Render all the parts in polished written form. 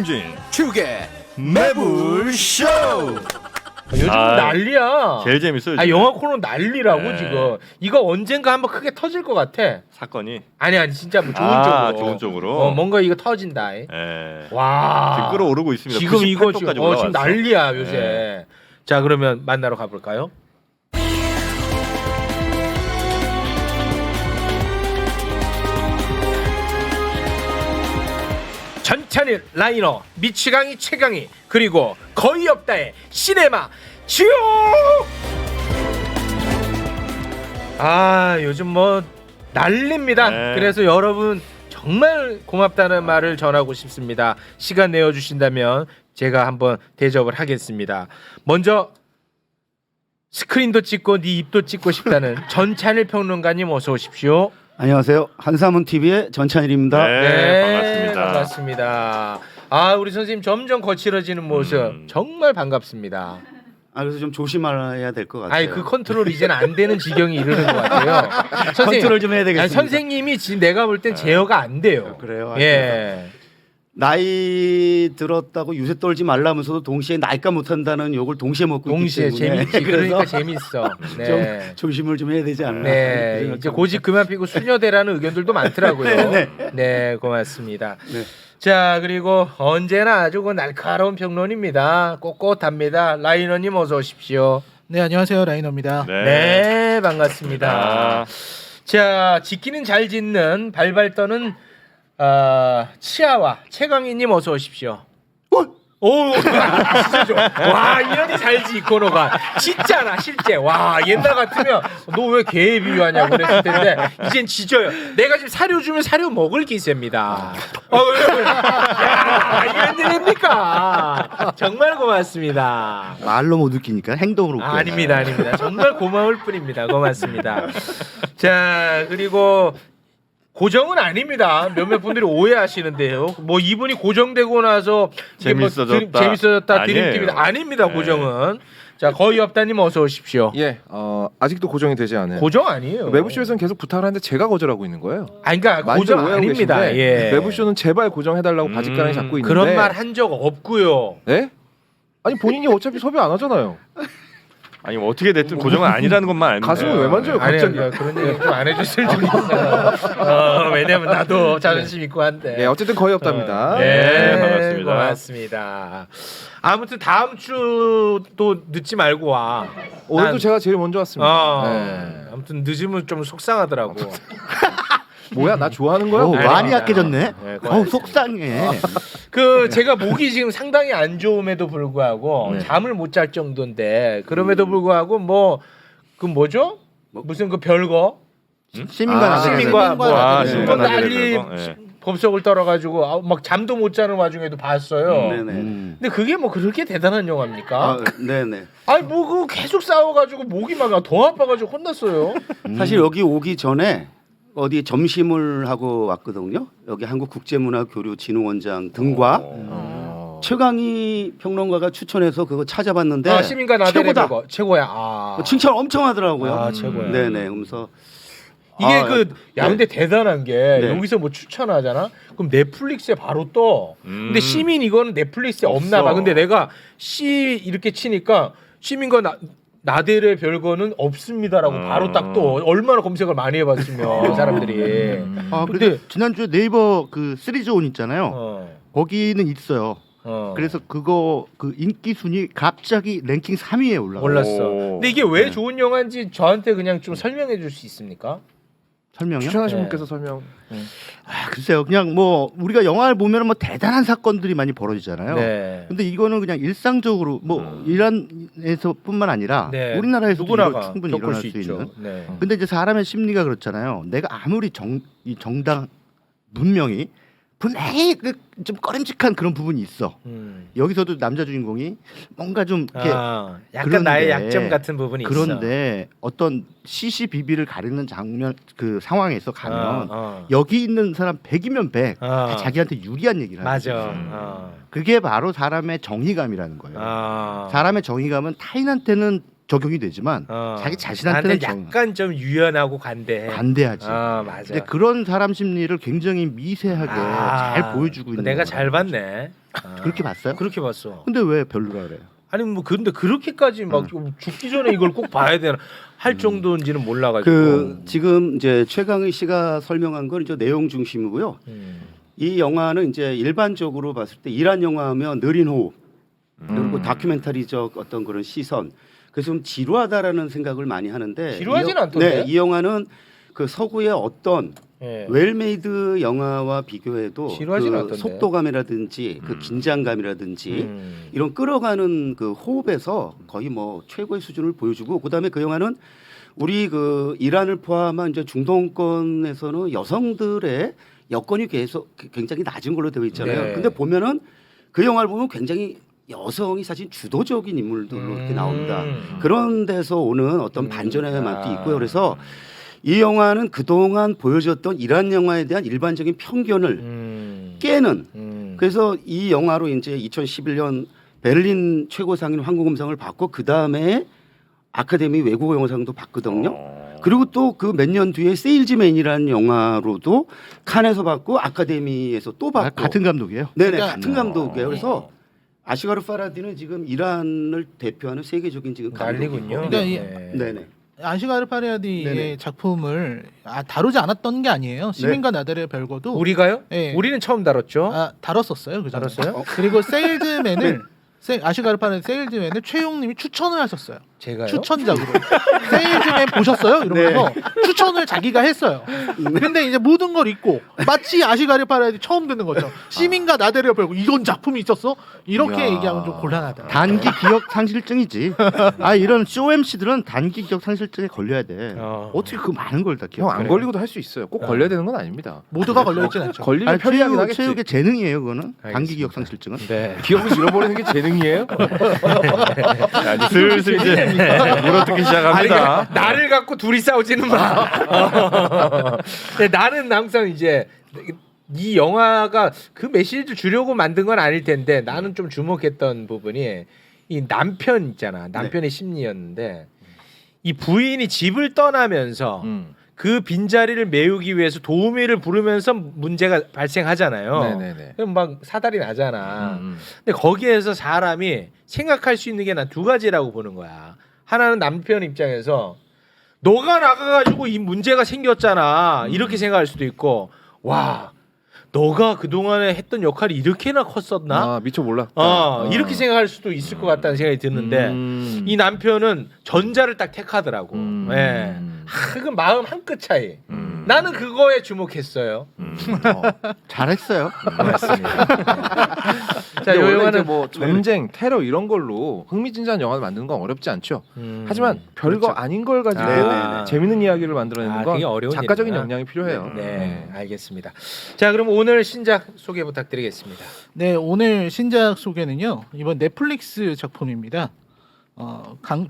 김진 축의 매불쇼. 요즘 난리야. 제일 재밌어요. 아 영화 코너 난리라고 네. 지금. 이거 언젠가 한번 크게 터질 것 같아. 사건이 아니 진짜 뭐 좋은 쪽으로. 좋은 쪽으로. 뭔가 이거 터진다. 예. 와. 지금 끌어오르고 있습니다. 지금 이거 지금, 98도까지 올라왔어. 지금 난리야 요새. 네. 자 그러면 만나러 가볼까요? 전찬일 라이너 미치광이 최강이 그리고 거의 없다의 시네마 지옥. 아 요즘 뭐 난립니다. 네. 그래서 여러분 정말 고맙다는 말을 전하고 싶습니다. 시간 내어주신다면 제가 한번 대접을 하겠습니다. 먼저 스크린도 찍고 네 입도 찍고 싶다는 전찬일 평론가님 어서 오십시오. 안녕하세요. 한사문 TV의 전찬일입니다. 네, 반갑습니다. 반갑습니다. 아 우리 선생님 점점 거칠어지는 모습 정말 반갑습니다. 그래서 좀 조심해야 될 것 같아요. 아니 그 컨트롤 이제는 안 되는 지경이 이르는 것 같아요. 컨트롤 좀 해야 되겠습니다. 아니, 선생님이 지금 내가 볼 땐 제어가 안 돼요. 그래요? 예. 나이 들었다고 유세 떨지 말라면서도 동시에 나이가 못한다는 욕을 동시에 먹고 동시에 있기 때문에 재밌지. 그러니까 재밌어. 네. 좀 조심을 좀 해야 되지 않나. 네, 이제 고집 그만 피고 수녀대라는 의견들도 많더라고요. 네, 고맙습니다. 네. 자, 그리고 언제나 아주 그 날카로운 평론입니다. 꼿꼿합니다. 라이너님 어서 오십시오. 네 안녕하세요 라이너입니다. 네, 반갑습니다. 자, 짓기는 잘 짓는 발발 떠는 치아와 최강희님 어서 오십시오. 오, 진짜 좋아. 와, 이런이 잘지 이 코너가. 진짜나 실제. 와, 옛날 같으면 너 왜 개에 비유하냐고 그랬을 텐데 이젠 지져요. 내가 지금 사료 주면 사료 먹을 기세입니다. 야, 이런 일입니까? 정말 고맙습니다. 말로 못 웃기니까 행동으로 웃겨요. 아닙니다. 정말 고마울 뿐입니다. 고맙습니다. 자, 그리고 고정은 아닙니다. 몇몇 분들이 오해하시는데요. 뭐 이분이 고정되고 나서 이게 뭐 재밌어졌다 드림팀이다. 아닙니다. 네. 고정은. 자 거의 없다님 어서 오십시오. 예, 아직도 고정이 되지 않은. 고정 아니에요. 매부쇼에서는 계속 부탁을 하는데 제가 거절하고 있는 거예요. 아니 그러니까 많이들 고정 오해하고 아닙니다. 계신데 예. 매부쇼는 제발 고정해달라고 바짓가랑이 잡고 있는데. 그런 말 한 적 없고요. 네? 아니 본인이 어차피 섭외 안 하잖아요. 아니 뭐 어떻게 됐든 고정은 아니라는 것만 알면 가슴을 돼요. 왜 만져요 아니 갑자기? 그런 얘기 좀 안 해줬을 줄 있어요. 왜냐면 나도 자존심 있고 한데. 네, 어쨌든 거의 없답니다. 네, 반갑습니다. 고맙습니다. 아무튼 다음 주도 늦지 말고 와. 오늘도 난- 제가 제일 먼저 왔습니다. 네. 아무튼 늦으면 좀 속상하더라고. 뭐야 나 좋아하는 거야? 오, 뭐야? 많이 약해졌네. 네, 속상해. 그 제가 목이 지금 상당히 안 좋음에도 불구하고 네. 잠을 못 잘 정도인데 그럼에도 불구하고 뭐 그 뭐죠? 무슨 그 별거 시민과 시민과 뭐 시민과 또 나들이 난리 별거. 예. 법석을 떨어가지고 막 잠도 못 자는 와중에도 봤어요. 네네. 근데 그게 뭐 그렇게 대단한 영화입니까? 네네. 아니 뭐 그거 계속 싸워가지고 목이 막 더 아파가지고 혼났어요. 사실 여기 오기 전에 어디 점심을 하고 왔거든요. 여기 한국국제문화교류진흥원장 등과 최강희 평론가가 추천해서 그거 찾아봤는데 시민과 나들의 최고다. 별거 최고야. 칭찬 엄청 하더라고요. 최고야. 네네. 그러면서 이게 근데 대단한 게 네. 여기서 뭐 추천하잖아. 그럼 넷플릭스에 바로 떠. 근데 시민 이거는 넷플릭스에 없나 봐. 없어. 근데 내가 이렇게 치니까 시민과 나델의 별거는 없습니다라고 바로 딱 또 얼마나 검색을 많이 해봤으면 사람들이. 근데 지난주에 네이버 그 시리즈온 있잖아요. 어, 거기는 있어요. 어. 그래서 그거 그 인기 순위 갑자기 랭킹 3위에 올라가요. 몰랐어. 오. 근데 이게 왜 좋은 영화인지 저한테 그냥 좀 설명해 줄 수 있습니까? 설명이요? 추천하신 네. 분께서 설명. 글쎄요. 그냥 뭐 우리가 영화를 보면 뭐 대단한 사건들이 많이 벌어지잖아요. 네. 근데 이거는 그냥 일상적으로 뭐 이란에서뿐만 아니라 네. 우리나라에서도 누구나가 이거 충분히 겪을 일어날 수 수 있죠. 있는. 네. 근데 이제 사람의 심리가 그렇잖아요. 내가 아무리 이 정당 분명히 분명히 좀 꺼림칙한 그런 부분이 있어. 여기서도 남자 주인공이 뭔가 좀 이렇게 약간 그런데- 나의 약점 같은 부분이 있어. 그런데 어떤 시시비비를 가리는 장면 그 상황에서 가면 어. 여기 있는 사람 100이면 100 어. 다 자기한테 유리한 얘기를 하는 맞아. 거죠. 그게 바로 사람의 정의감이라는 거예요. 아. 사람의 정의감은 타인한테는 적용이 되지만 자기 자신한테는 나한테 약간 좀 유연하고 관대해. 관대하지. 맞아. 근데 그런 사람 심리를 굉장히 미세하게 잘 보여주고 있는 내가 거라는 잘 거죠. 봤네. 그렇게 봤어요? 그렇게 봤어. 근데 왜 별로라 그래요? 아니 뭐 근데 그렇게까지 막 좀 죽기 전에 이걸 꼭 봐야 되나 할 정도인지는 몰라가지고. 그 지금 이제 최강의 씨가 설명한 건 이제 내용 중심이고요. 이 영화는 이제 일반적으로 봤을 때 이란 영화하면 느린 호흡 그리고 다큐멘터리적 어떤 그런 시선 그래서 좀 지루하다라는 생각을 많이 하는데 지루하진 이 영- 않던데? 네, 이 영화는 그 서구의 어떤 예. 웰메이드 영화와 비교해도 지루하진 그 않던데? 속도감이라든지 그 긴장감이라든지 이런 끌어가는 그 호흡에서 거의 뭐 최고의 수준을 보여주고 그다음에 그 영화는 우리 그 이란을 포함한 이제 중동권에서는 여성들의 여건이 계속 굉장히 낮은 걸로 되어 있잖아요. 네. 근데 보면은 그 영화를 보면 굉장히 여성이 사실 주도적인 인물들로 이렇게 나옵니다. 그런 데서 오는 어떤 반전의 맛도 있고요. 그래서 이 영화는 그동안 보여줬던 이란 영화에 대한 일반적인 편견을 깨는 그래서 이 영화로 이제 2011년 베를린 최고상인 황금음상을 받고 그 다음에 아카데미 외국어 영화상도 받거든요. 그리고 또 그 몇 년 뒤에 세일즈맨이라는 영화로도 칸에서 받고 아카데미에서 또 받고 같은 감독이에요? 네네 그러니까 같은 감독이에요. 그래서 아시가르 파라디는 지금 이란을 대표하는 세계적인 지금 난리군요. 감독이고. 그러니까 이- 네. 네네. 아시가르 파리아디의 네네. 작품을 다루지 않았던 게 아니에요. 시민과 나들의 별거도 우리가요? 네. 우리는 처음 다뤘죠. 다뤘었어요. 그전에. 다뤘어요? 그리고 세일즈맨을 아시가르 파리아디 세일즈맨을 최용님이 추천을 하셨어요. 제가요? 추천작으로 세일즈맨 보셨어요? 이러면서 추천을 자기가 했어요. 근데 이제 모든 걸 잊고 마치 아시가르 파리아디 처음 듣는 거죠. 시민과 나대려 별거 이런 작품이 있었어? 이렇게 이야. 얘기하면 좀 곤란하다. 단기 기억 상실증이지. 아 이런 COMC들은 단기 기억 상실증에 걸려야 돼. 어떻게 그 많은 걸 다 기억? 형 안 걸리고도 할 수 있어요. 꼭 걸려야 되는 건 아닙니다. 모두가 걸려있진 않죠. 걸리면 아니, 편리하긴 하겠지. 체육의 재능이에요, 그거는. 단기 알겠습니다. 기억 상실증은. 네. 기억을 잃어버리는 게 재능이에요? 자, 이제 슬슬 이제 물어뜯기 아니, 시작합니다. 그러니까 나를 갖고 둘이 싸우지는 마. 근데 나는 항상 이제 이 영화가 그 메시지를 주려고 만든 건 아닐 텐데 나는 좀 주목했던 부분이 이 남편 있잖아. 남편의 심리였는데 이 부인이 집을 떠나면서 그 빈자리를 메우기 위해서 도우미를 부르면서 문제가 발생하잖아요. 네네네. 그럼 막 사달이 나잖아. 근데 거기에서 사람이 생각할 수 있는 게 난 두 가지라고 보는 거야. 하나는 남편 입장에서 너가 나가가지고 이 문제가 생겼잖아 이렇게 생각할 수도 있고 와 너가 그동안에 했던 역할이 이렇게나 컸었나? 아 미처 몰랐다. 이렇게 생각할 수도 있을 것 같다는 생각이 드는데 이 남편은 전자를 딱 택하더라고. 예. 그 마음 한 끗 차이. 나는 그거에 주목했어요. 잘했어요. 고맙습니다. 자, 자, 요 원래 이제 영화는 뭐 전쟁, 테러 이런 걸로 흥미진진한 영화를 만드는 건 어렵지 않죠. 하지만 별거 그렇죠. 아닌 걸 가지고 네네네. 재밌는 이야기를 만들어내는 아, 건 그게 어려운 작가적인 일이구나. 역량이 필요해요. 네, 알겠습니다. 자, 그럼 오늘 신작 소개 부탁드리겠습니다. 네, 오늘 신작 소개는요. 이번 넷플릭스 작품입니다.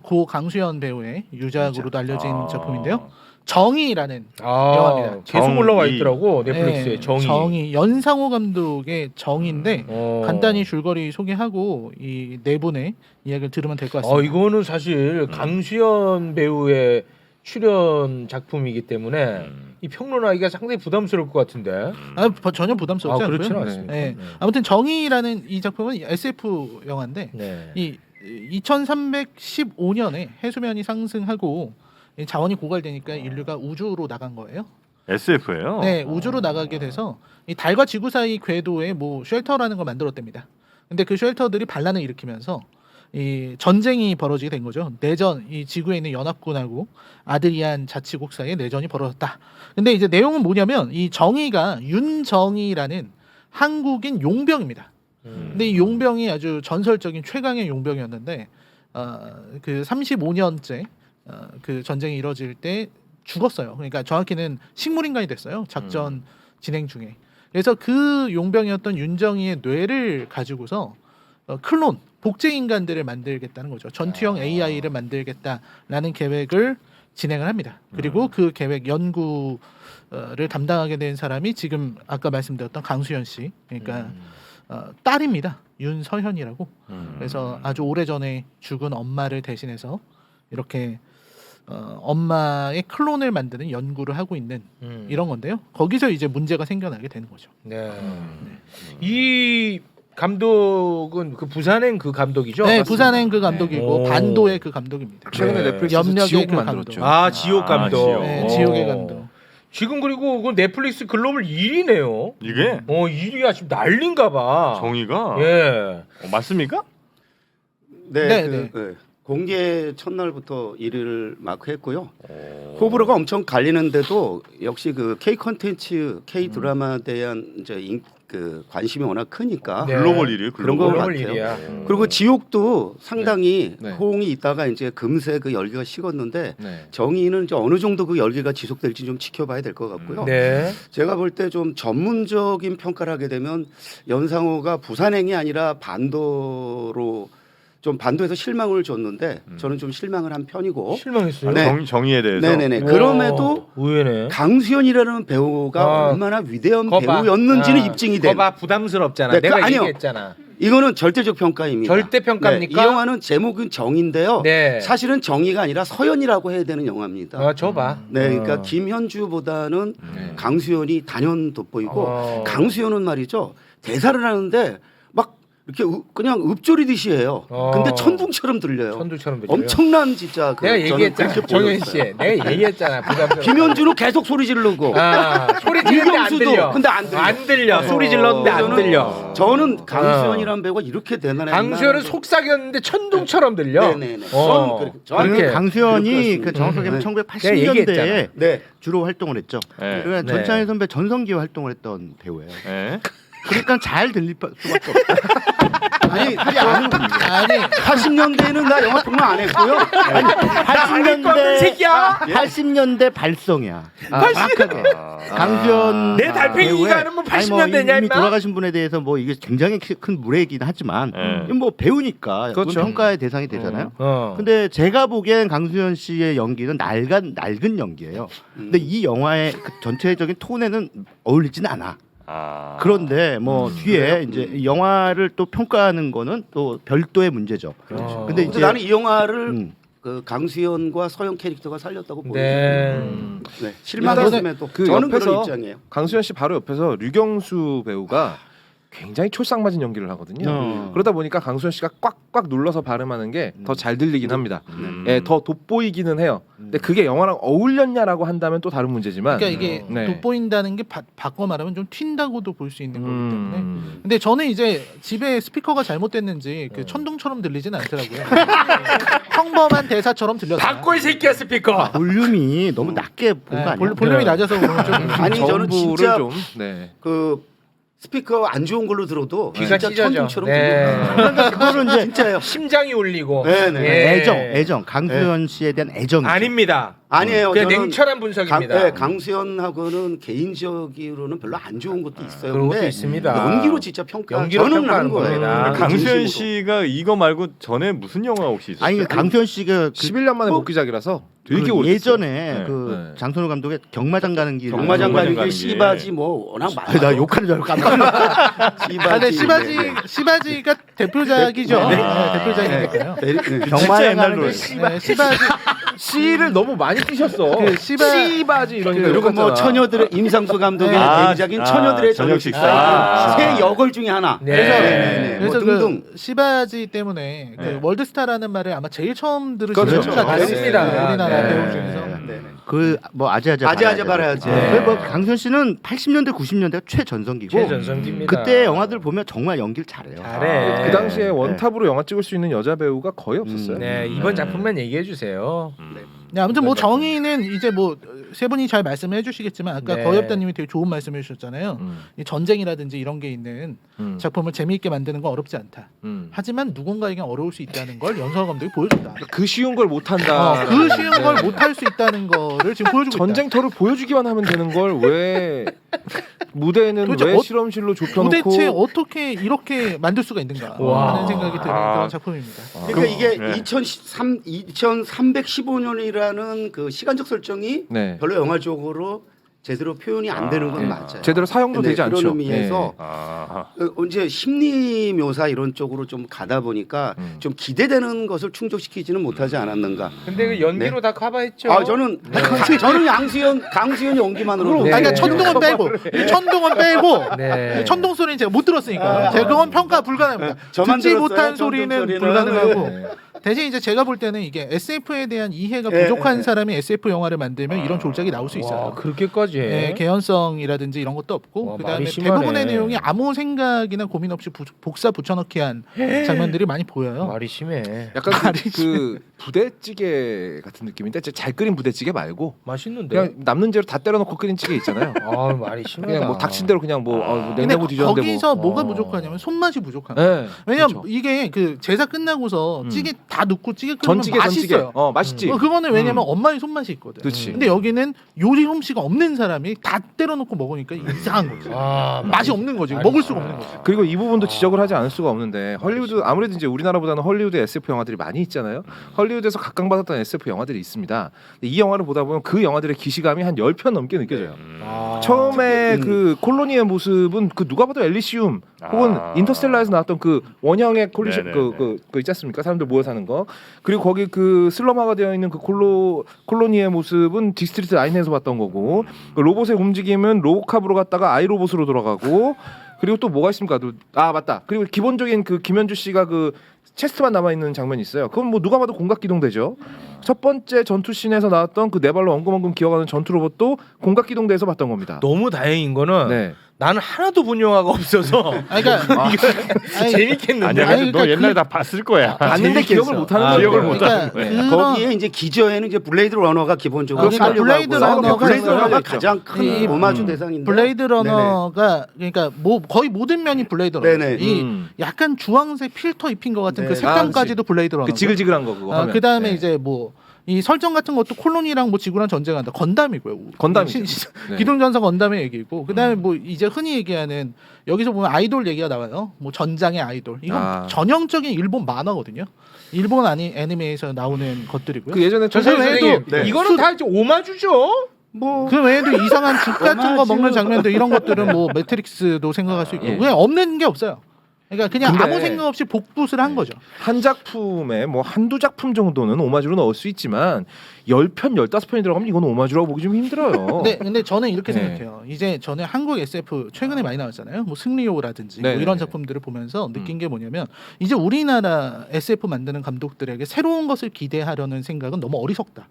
고 강수연 배우의 유작으로도 알려진 작품인데요. 정의라는 영화입니다. 계속 정의. 올라와 있더라고 넷플릭스에 네, 정의. 연상호 감독의 정의인데 어. 간단히 줄거리 소개하고 이 네 분의 이야기를 들으면 될 것 같습니다. 이거는 사실 강수연 배우의 출연 작품이기 때문에 이 평론하기가 상당히 부담스러울 것 같은데. 전혀 부담스럽지 않고요. 그렇지는 않습니다. 네. 아무튼 정의라는 이 작품은 SF 영화인데 네. 이 2315년에 해수면이 상승하고 이 자원이 고갈되니까 인류가 우주로 나간 거예요. SF예요. 네, 우주로 나가게 돼서 이 달과 지구 사이 궤도에 뭐 쉘터라는 걸 만들었답니다. 근데 그 쉘터들이 반란을 일으키면서 이 전쟁이 벌어지게 된 거죠. 내전, 이 지구에 있는 연합군하고 아드리안 자치국 사이에 내전이 벌어졌다. 근데 이제 내용은 뭐냐면 이 정의가 윤정의라는 한국인 용병입니다. 근데 이 용병이 아주 전설적인 최강의 용병이었는데 그 35년째 그 전쟁이 이뤄질 때 죽었어요. 그러니까 정확히는 식물인간이 됐어요. 작전 진행 중에. 그래서 그 용병이었던 윤정의의 뇌를 가지고서 클론 복제 인간들을 만들겠다는 거죠. 전투형 AI를 만들겠다라는 계획을 진행을 합니다. 그리고 그 계획 연구를 담당하게 된 사람이 지금 아까 말씀드렸던 강수연 씨, 그러니까 딸입니다. 윤서현이라고. 그래서 아주 오래 전에 죽은 엄마를 대신해서 이렇게 엄마의 클론을 만드는 연구를 하고 있는 이런 건데요. 거기서 이제 문제가 생겨나게 되는 거죠. 네. 이 감독은 그 부산행 그 감독이죠? 네, 맞습니다. 부산행 그 감독이고 네. 반도의 그 감독입니다. 최근에 네. 넷플릭스에서 염력의 지옥 그 만들었죠. 감독. 아 지옥 감독. 지옥. 네, 지옥의 감독. 지금 그리고 그 넷플릭스 글로벌 1위네요. 이게 1위야 지금 난린가봐. 정의가 예. 맞습니까? 네, 네, 그, 네. 네. 공개 첫날부터 1위를 마크했고요. 호불호가 엄청 갈리는데도 역시 그 K 콘텐츠, K 드라마에 대한 이제 그 관심이 워낙 크니까 네. 글로벌 1위 그런 거 글로벌 같아요. 1위야. 그리고 지옥도 상당히 네. 호응이 있다가 이제 금세 그 열기가 식었는데 네. 정의는 이제 어느 정도 그 열기가 지속될지 좀 지켜봐야 될 것 같고요. 네. 제가 볼 때 좀 전문적인 평가를 하게 되면 연상호가 부산행이 아니라 반도로 좀 반도에서 실망을 줬는데 저는 좀 실망을 한 편이고 실망했어요. 네. 정의에 대해서 네네네. 와, 그럼에도 의외네. 강수연이라는 배우가 아. 얼마나 위대한 거봐. 배우였는지는 아, 입증이 된. 거봐 부담스럽잖아. 네, 내가 아니요. 얘기했잖아. 이거는 절대적 평가입니다. 절대 평가입니까? 네, 이 영화는 제목은 정인데요. 네. 사실은 정의가 아니라 서연이라고 해야 되는 영화입니다. 줘봐. 네, 그러니까 김현주보다는 네. 강수연이 단연 돋보이고 어. 강수연은 말이죠 대사를 하는데 막 이렇게 그냥 읊조리듯이 해요. 근데 천둥처럼 들려요. 천둥처럼 들려요. 엄청난 진짜 그 내가 저는 얘기했잖아. 그렇게 정현 보였어요. 씨. 내가 얘기했잖아. 부담스러워. 김현주는 계속 소리 지르고 소리 지르는데 안 이경수도 들려. 근데 안 들려. 안 들려. 네. 소리 질렀는데 안 저는- 들려. 저는 강수연이라는 배우가 이렇게 대단했나. 강수현은 속삭였는데 천둥처럼 들려. 네네네. 어. 저는 그렇게. 그렇게 강수현이 그 그렇습니다. 정확하게 네. 1980년대에 네. 주로 활동을 했죠. 네. 그러니까 네. 전창희 선배 전성기에 활동을 했던 배우예요. 네. 그러니까 잘 들릴 수밖에 없어요. 아니, 아니 80년대에는 나 영화 평론 안 했고요. 아니, 80년대 새끼야. 80년대 발성이야. 정확하게. 강수현 내 달팽이가 하는 뭐 80년대냐, 이미 임마? 돌아가신 분에 대해서 뭐 이게 굉장히 큰 무례이긴 하지만 네. 이건 뭐 배우니까 그렇죠. 그건 평가의 대상이 되잖아요. 어. 근데 제가 보기엔 강수현 씨의 연기는 낡은 연기예요. 근데 이 영화의 그 전체적인 톤에는 어울리진 않아. 그런데 뭐 뒤에 이제 이 영화를 또 평가하는 거는 또 별도의 문제죠. 그렇죠. 근데 근데 이제 나는 이 영화를 음. 그 강수연과 서영 캐릭터가 살렸다고 보여요. 네. 네. 실망했음에도 그 저는 그런 옆에서 입장이에요. 강수현 씨 바로 옆에서 류경수 배우가 굉장히 촐싹맞은 연기를 하거든요. 그러다 보니까 강수현 씨가 꽉꽉 눌러서 발음하는 게 더 잘 들리긴 합니다. 예, 더 돋보이기는 해요. 근데 그게 영화랑 어울렸냐라고 한다면 또 다른 문제지만. 그러니까 이게 네. 돋보인다는 게 바꿔 말하면 좀 튄다고도 볼 수 있는 거기 때문에. 음. 근데 저는 이제 집에 스피커가 잘못됐는지 그 천둥처럼 들리진 않더라고요. 평범한 대사처럼 들렸어요. 바꿔 이 새끼야 스피커. 볼륨이 너무 낮게 본 거 아니야? 볼륨이 낮아서 그런 좀 아니 저는 정부를 진짜 좀 네. 그 스피커 안 좋은 걸로 들어도 귀가 진짜 찢어져. 천둥처럼 네. 들려요. 그러니까 그거는 이제 진짜예요. 심장이 울리고. 네네. 예. 애정 강수현 씨에 대한 애정이죠. 아닙니다. 아니에요. 그냥 저는 냉철한 분석입니다. 네, 강수연하고는 개인적으로는 별로 안 좋은 것도 있어요. 그런 것도 근데 있습니다. 연기로 진짜 평가. 연기로 저는 평가하는 하는 거예요. 겁니다. 그 강수현 진심으로. 씨가 이거 말고 전에 무슨 영화 혹시 있었어요? 아니 강수현 씨가 그 11년 만에 복귀작이라서 되게 그 오래 예전에 네. 그 네. 장선우 감독의 경마장 가는 길 경마장 가는 가는 게 길. 씨바지 뭐 워낙 많아. 나 욕하는 줄 알고 깜짝 씨바지. 근데 시바지가 대표작이죠. 네. 네, 대표작이니까요. 경마장 옛날 가는 노래. 길 네, 시바지 C를 너무 많이 뛰셨어. 그 씨바지 이런 게 그리고 뭐 처녀들의 임상수 감독의 아, 데뷔작인 처녀들의 저녁 저녁 식사. 식사. 아. 새 역을 중에 하나. 네. 네네네. 그래서 뭐 등등. 그 시바지 때문에 그 네. 월드스타라는 말을 아마 제일 처음 들으신 그렇죠. 분이 같아요. 맞습니다. 네, 우리나라 네. 배우 중에서. 네. 그뭐 아재아재 아재아재 바라야지. 네. 뭐 강수현 씨는 80년대 90년대가 최전성기고 최전성기입니다. 그때 영화들 보면 정말 연기를 잘해요. 잘해. 그 당시에 원탑으로 영화 찍을 수 있는 여자 배우가 거의 없었어요. 네, 이번 작품만 얘기해 주세요. 네, 아무튼 뭐 정의는 이제 뭐 세 분이 잘 말씀을 해주시겠지만 아까 네. 거엽다님이 되게 좋은 말씀을 해주셨잖아요. 음. 이 전쟁이라든지 이런 게 있는 음. 작품을 재미있게 만드는 건 어렵지 않다. 음. 하지만 누군가에게 어려울 수 있다는 걸 연서가 감독이 보여준다. 그 쉬운 걸 못한다. 그 쉬운 걸 못할 수 있다는 거를 지금 보여주고 있다. 전쟁터를 보여주기만 하면 되는 걸 왜 무대는 도대체 왜 어- 실험실로 좁혀놓고 도대체 어떻게 이렇게 만들 수가 있는가 와. 하는 생각이 드는 아. 그런 작품입니다. 그러니까 이게 네. 2315년이라는 그 시간적 설정이 네. 별로 영화적으로 제대로 표현이 안 되는 건 예. 맞아요. 제대로 사용도 네, 되지 않죠. 그런 의미에서 아. 이제 심리 묘사 이런 쪽으로 좀 가다 보니까 좀 기대되는 것을 충족시키지는 못하지 않았는가. 근데 그 연기로 다 커버했죠. 아 저는 강수현 연기만으로. 네. 그러니까 천둥은 빼고 천둥은 빼고 네. 천둥 소리는 제가 못 들었으니까 제가 그건 평가 불가능합니다. 저만 듣지 들었어요, 못한 천둥 소리는 소리는. 불가능하고 대신 이제 제가 볼 때는 이게 SF에 대한 이해가 부족한 사람이 SF 영화를 만들면 이런 졸작이 나올 수 있어요. 와, 그렇게까지 해. 네, 개연성이라든지 이런 것도 없고 와, 그다음에 말이 심하네. 대부분의 내용이 아무 생각이나 고민 없이 복사 붙여넣기한 장면들이 많이 보여요. 말이 심해. 약간 그 부대찌개 같은 느낌인데 잘 끓인 부대찌개 말고 맛있는데. 그냥 남는 재료 다 때려놓고 끓인 찌개 있잖아요. 아 말이 심하다. 그냥 뭐 닥친 대로 그냥 뭐 근데 냉장고 뒤졌는데 거기서 뭐. 뭐가 부족하냐면 손맛이 부족한 거예요. 네, 왜냐면 그렇죠. 이게 그 제사 끝나고서 찌개 다 넣고 찌개 끓이면 전찌개 맛있어요. 맛있지. 그거는 왜냐면 엄마의 손맛이 있거든. 그렇지. 근데 여기는 요리 솜씨가 없는 사람이 다 때려놓고 먹으니까 이상한 거지. 아, 맛이 없는 거지. 먹을 수가 없는 거지. 그리고 이 부분도 지적을 하지 않을 수가 없는데 헐리우드 아무래도 이제 우리나라보다는 헐리우드 SF 영화들이 많이 있잖아요. 헐리우드에서 각광받았던 SF 영화들이 있습니다. 근데 이 영화를 보다 보면 그 영화들의 기시감이 한 10편 넘게 느껴져요. 처음에 그 콜로니의 모습은 그 누가 봐도 엘리시움 혹은 인터스텔라에서 나왔던 그 원형의 콜리션 네네네. 그 있지 않습니까? 사람들 모여 사는 거. 그리고 거기 그 슬럼화가 되어 있는 그 콜로니의 모습은 디스트리트 9에서 봤던 거고 그 로봇의 움직임은 로보캅으로 갔다가 아이로봇으로 돌아가고 그리고 또 뭐가 있습니까? 아 맞다. 그리고 기본적인 그 김현주 씨가 그 체스트만 남아 있는 장면이 있어요. 그건 뭐 누가 봐도 공각기동대죠. 첫 번째 전투씬에서 나왔던 그 네 발로 엉금엉금 기어가는 전투 로봇도 공각기동대에서 봤던 겁니다. 너무 다행인 거는 네. 나는 하나도 본 영화가 없어서 그러니까 아니, 재밌겠는데. 아니야, 아니, 너 그러니까 옛날에 다 봤을 거야. 봤는데 기억을 못하는 거예요. 기억을 못 그러니까 하는 거야. 그런- 거기에 이제 기저에는 이제 블레이드 러너가 기본적으로 그러니까 살려고 블레이드 하고 러너가 블레이드 러너가 있어요. 가장 큰 이- 오마주 대상인데 블레이드 러너가 그러니까 뭐 거의 모든 면이 블레이드 러너. 네네. 이 약간 주황색 필터 입힌 것 같은 네. 그 색감까지도 블레이드 러너. 그 지글지글한 거 그거 하면. 그 다음에 네. 이제 뭐 이 설정 같은 것도 콜로니랑 뭐 지구랑 전쟁한다. 건담이고요. 건담이죠. 네. 기동전사 건담의 얘기고 그다음에 뭐 이제 흔히 얘기하는 여기서 보면 아이돌 얘기가 나와요. 뭐 전장의 아이돌. 이건 전형적인 일본 만화거든요. 일본 애니메이션 나오는 것들이고요. 그 예전에 저 선생님 네. 이거는 다 이제 오마주죠. 뭐 그 외에도 이상한 죽 같은 거 먹는 장면들 이런 것들은 뭐 매트릭스도 생각할 수 있고 예. 그냥 없는 게 없어요. 그러니까 그냥 근데- 아무 생각 없이 복붙을 한 거죠. 한 작품에 뭐 한두 작품 정도는 오마주로 넣을 수 있지만 10편, 15편이 들어가면 이건 오마주라고 보기 좀 힘들어요. 근데 저는 이렇게 네. 생각해요. 이제 저는 한국 SF 최근에 많이 나왔잖아요. 뭐 승리호라든지 네, 뭐 이런 네, 작품들을 보면서 느낀 게 뭐냐면 이제 우리나라 SF 만드는 감독들에게 새로운 것을 기대하려는 생각은 너무 어리석다.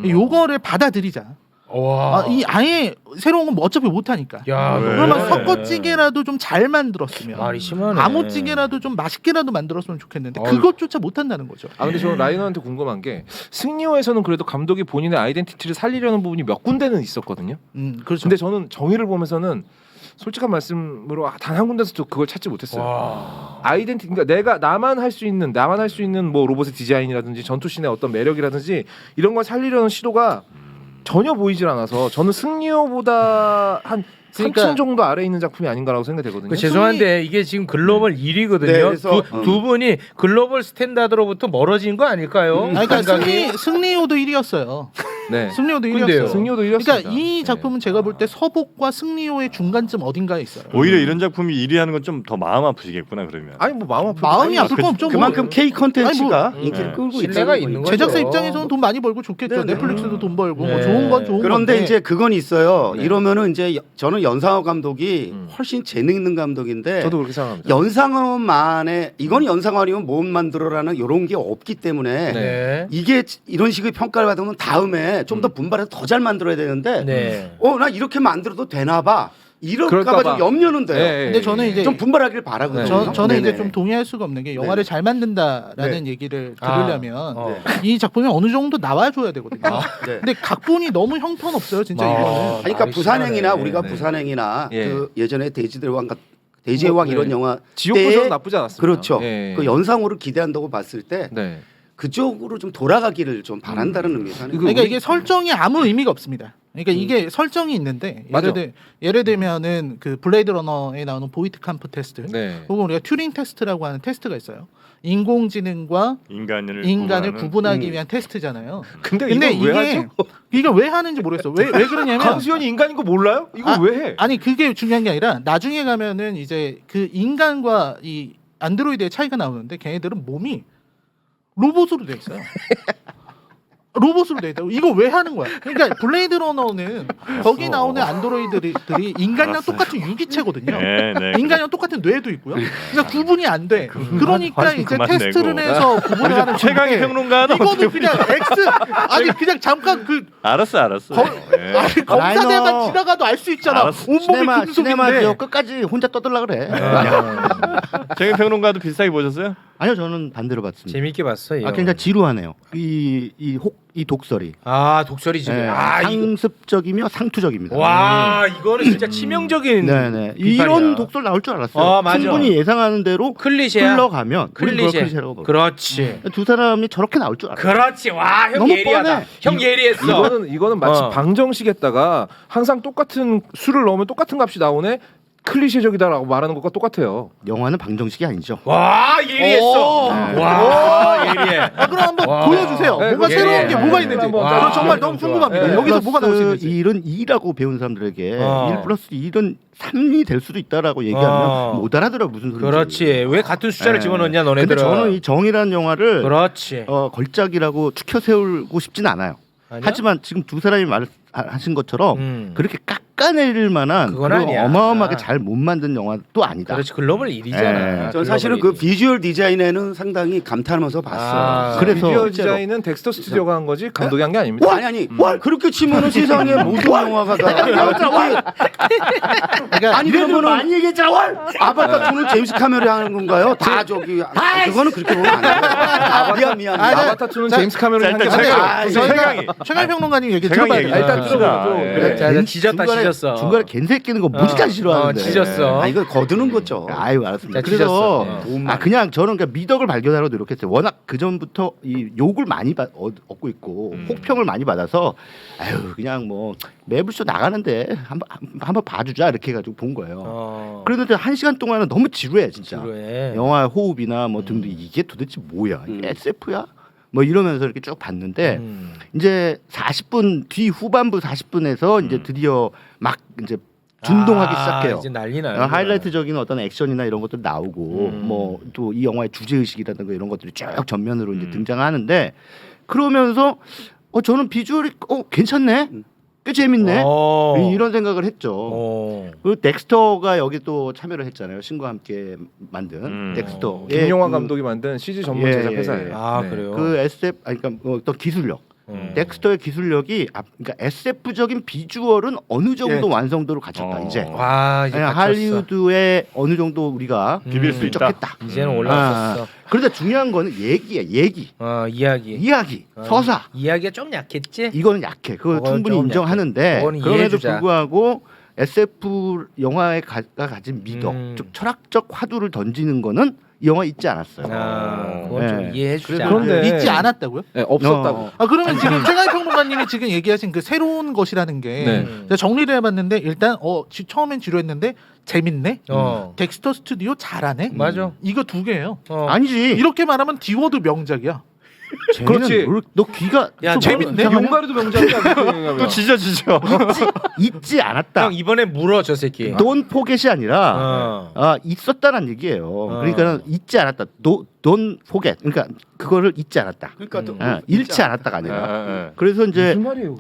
요거를 받아들이자. 와. 이 아예 새로운 건 뭐 어차피 못 하니까. 야, 왜? 그러면 섞어찌개라도 좀 잘 만들었으면 말이 심하네. 아무찌개라도 좀 맛있게라도 만들었으면 좋겠는데 어휴. 그것조차 못 한다는 거죠. 근데 저는 라이너한테 궁금한 게 승리호에서는 그래도 감독이 본인의 아이덴티티를 살리려는 부분이 몇 군데는 있었거든요. 그렇죠. 근데 저는 정의를 보면서는 솔직한 말씀으로 단 한 군데서도 그걸 찾지 못했어요. 와. 아이덴티 그러니까 나만 할 수 있는 뭐 로봇의 디자인이라든지 전투씬의 어떤 매력이라든지 이런 걸 살리려는 시도가 전혀 보이질 않아서 저는 승리호보다 한 3층 정도 아래에 있는 작품이 아닌가라고 생각되거든요. 그 죄송한데 이게 지금 글로벌 1위거든요. 네, 그래서, 두 분이 글로벌 스탠다드로부터 멀어진 거 아닐까요? 그러니까 감각이? 승리호도 1위였어요. 네. 승리호도 근데요? 1위였어요. 승리호도 1위였습니다. 그러니까 이 작품은 제가 볼 때 서복과 승리호의 중간쯤 어딘가에 있어요. 오히려 이런 작품이 1위 하는 건 좀 더 마음 아프시겠구나 그러면. 아니 뭐 마음 아프 마음이 아플 건 없죠. 그만큼 K 컨텐츠가 아니, 인기를 끌고 신뢰가 있는 있는 거죠. 제작사 입장에서는 돈 많이 벌고 좋겠죠. 네, 네. 넷플릭스도 돈 벌고 네. 뭐 좋은 건 좋은 그런데 건데 이제 그건 있어요. 네. 이러면은 이제 저는 연상호 감독이 훨씬 재능 있는 감독인데 저도 그렇게 생각합니다. 연상호만의 이건 연상호 아니면 못 만들어라는 이런 게 없기 때문에 네. 이게 이런 식의 평가를 받으면 다음에 좀 더 분발해서 더 잘 만들어야 되는데 네. 나 이렇게 만들어도 되나 봐. 그럴까 이럴까봐 봐. 좀 염려는 돼요. 네, 근데 저는 이제 좀 분발하길 바라거든요. 저는 이제 네네. 좀 동의할 수가 없는 게 영화를 잘 만든다라는 얘기를 들으려면 어. 이 작품이 어느 정도 나와줘야 되거든요. 네. 근데 각본이 너무 형편없어요, 진짜 이거는. 아니, 그러니까 말이 부산행이나 심하네. 우리가 네. 부산행이나 예. 그 예전에 돼지의 왕 이런 네. 영화 지옥도전 나쁘지 않았습니다. 그렇죠. 예. 그 연상호를 기대한다고 봤을 때 네. 그쪽으로 좀 돌아가기를 좀 바란다는 의미에서 하는 이거 거예요. 그러니까 이게 설정이 아무 의미가 없습니다. 그러니까 이게 설정이 있는데 맞아. 예를 들면은 그 블레이드 러너에 나오는 보이트 캄프 테스트, 네. 혹은 우리가 튜링 테스트라고 하는 테스트가 있어요. 인공지능과 인간을 구분하기 위한 테스트잖아요. 근데 근데 이거 왜 하죠? 이게 왜 하는지 모르겠어. 왜 그러냐면 강수현이 인간인 거 몰라요? 이거 왜 해? 아니 그게 중요한 게 아니라 나중에 가면은 이제 그 인간과 이 안드로이드의 차이가 나오는데 걔네들은 몸이 로봇으로 돼 있어요. 로봇으로 돼 있다고. 이거 왜 하는 거야? 그러니까 블레이드 러너는 거기 나오는 안드로이드들이 인간이랑 똑같은 유기체거든요. 네, 네. 인간이랑 똑같은 뇌도 있고요. 그러니까 구분이 안 돼. 그러니까 화좀 이제 그만 테스트를 내고. 해서 구분을 하는 최강의 건데 평론가는 이거는 그냥 아니 그냥 잠깐 그 알았어. 네. 아니, 검사대만 라이너. 지나가도 알 수 있잖아. 알았어. 온몸이 시네마 금속인데. 지역 끝까지 혼자 떠들라 그래. 최강 평론가도 비슷하게 보셨어요? 아니요, 저는 반대로 봤습니다. 재밌게 봤어. 이 굉장히 지루하네요. 이 독설이 독설이 지금. 네, 상습적이며 상투적입니다. 와 이거는 진짜 치명적인. 네네. 비판이야. 이런 독설 나올 줄 알았어요. 맞아. 충분히 예상하는 대로 클리셰야. 흘러가면 우리는 그걸 클리셰라고 보고. 그렇지. 두 사람이 저렇게 나올 줄 알았어요. 그렇지. 와 형 너무 예리하다. 뻔해. 형 예리했어. 이거는 마치 어. 방정식에다가 항상 똑같은 수를 넣으면 똑같은 값이 나오네. 클리셰적이다라고 말하는 것과 똑같아요. 영화는 방정식이 아니죠. 와 예리했어. 와 예리해. 그럼 한번 와. 보여주세요. 네, 뭐가 예. 새로운 게 뭐가 있는지. 한번 저 정말 자, 너무 좋아. 궁금합니다. 네. 여기서 뭐가 나올 수 플러스 있는지. 1은 2라고 배운 사람들에게 1 플러스 1은 3이 될 수도 있다라고 얘기하면 못 알아들어 무슨 소리인지. 그렇지. 왜 같은 숫자를 네. 집어넣냐 근데 너네들은. 저는 이 정의라는 영화를 그렇지. 걸작이라고 추켜 세우고 싶진 않아요. 아니야? 하지만 지금 두 사람이 말하신 것처럼 그렇게 깎아내릴 만한 그건 그런 아니야. 어마어마하게 잘 못 만든 영화도 아니다. 그렇지 글로벌 일이잖아. 전 사실은 그 비주얼 디자인에는 상당히 감탄하면서 봤어요. 그래서 비주얼 실제로. 디자인은 덱스터 스튜디오가 한 거지 감독이 한 게 아닙니다. 아니 그렇게 치면은 세상에 모든 영화가 다 그러니까 아니 그러면은 많이 얘기했잖아. 아바타 2는 제임스 카메론이 하는 건가요? 다 저기 그거는 그렇게 보면 안 돼요. 미안. 아바타 2는 제임스 카메론이 한 게 아니라 최강이 최강 평론가님 얘기 최강 들어봐야 얘기 돼요. 일단 들어보죠. 예. 그래, 자, 지졌다 찢었어. 중간에 갠세 끼는 거 무지하게 싫어하는데. 찢었어. 아 이거 거두는 거죠. 아유 알았습니다. 자, 그래서 찢었어. 그냥 저는 그냥 미덕을 발견하려 노력했어요. 워낙 그 전부터 이 욕을 많이 얻고 있고 혹평을 많이 받아서 아유 그냥 뭐 매불쇼 나가는데 한번 봐주자 이렇게 해가지고 본 거예요. 그런데 1시간 동안은 너무 지루해 진짜. 지루해. 영화 호흡이나 뭐 등등 이게 도대체 뭐야? 이게 SF야? 뭐 이러면서 이렇게 쭉 봤는데 이제 40분 뒤 후반부 40분에서 이제 드디어 막 이제 준동하기 시작해요. 이제 난리나요. 하이라이트적인 어떤 액션이나 이런 것들 나오고 뭐 또 이 영화의 주제 의식이라든가 이런 것들이 쭉 전면으로 이제 등장하는데 그러면서 저는 비주얼이 괜찮네. 꽤 재밌네. 이런 생각을 했죠. 그 덱스터가 여기 또 참여를 했잖아요. 신과 함께 만든 덱스터. 김용화 감독이 만든 CG 전문 제작 회사예요. 네. 그래요. 그 SF 그러니까 어떤 기술력. 덱스터의 기술력이 그러니까 SF적인 비주얼은 어느 정도 완성도를 갖췄다 이제. 와 이제 그냥 갖췄어. 할리우드에 어느 정도 우리가 비빌 수 있다. 했다. 이제는 올라왔어. 그런데 중요한 거는 얘기야, 얘기. 이야기. 서사. 이야기가 좀 약했지. 이거는 약해. 그거 그건 충분히 좀 인정하는데 그건 그럼에도 이해해주자. 불구하고 SF 영화가 가진 미덕, 즉 철학적 화두를 던지는 거는 이 영화 있지 않았어요. 그건 좀 네. 이해해주자. 그런데 있지 않았다고요? 네, 없었다고. 그러면 지금 최강 평론가님이 지금 얘기하신 그 새로운 것이라는 게 네. 제가 정리를 해봤는데 일단 처음엔 지루했는데 재밌네. 덱스터 스튜디오 잘하네. 맞아. 이거 두 개예요. 아니지. 이렇게 말하면 디워드 명작이야. 그렇지. 너 귀가 야, 좀 재밌네. 이상하냐? 용가리도 명작이야. 또 지져. 있지 않았다. 형 이번에 물어 저 새끼. 돈 포겟이 아니라 있었다는 얘기예요. 그러니까 잊지 않았다. 돈 포겟. 그러니까 그거를 잊지 않았다. 그러니까 잃지 않았다가 아니라. 네. 그래서 이제 무슨 말이에요?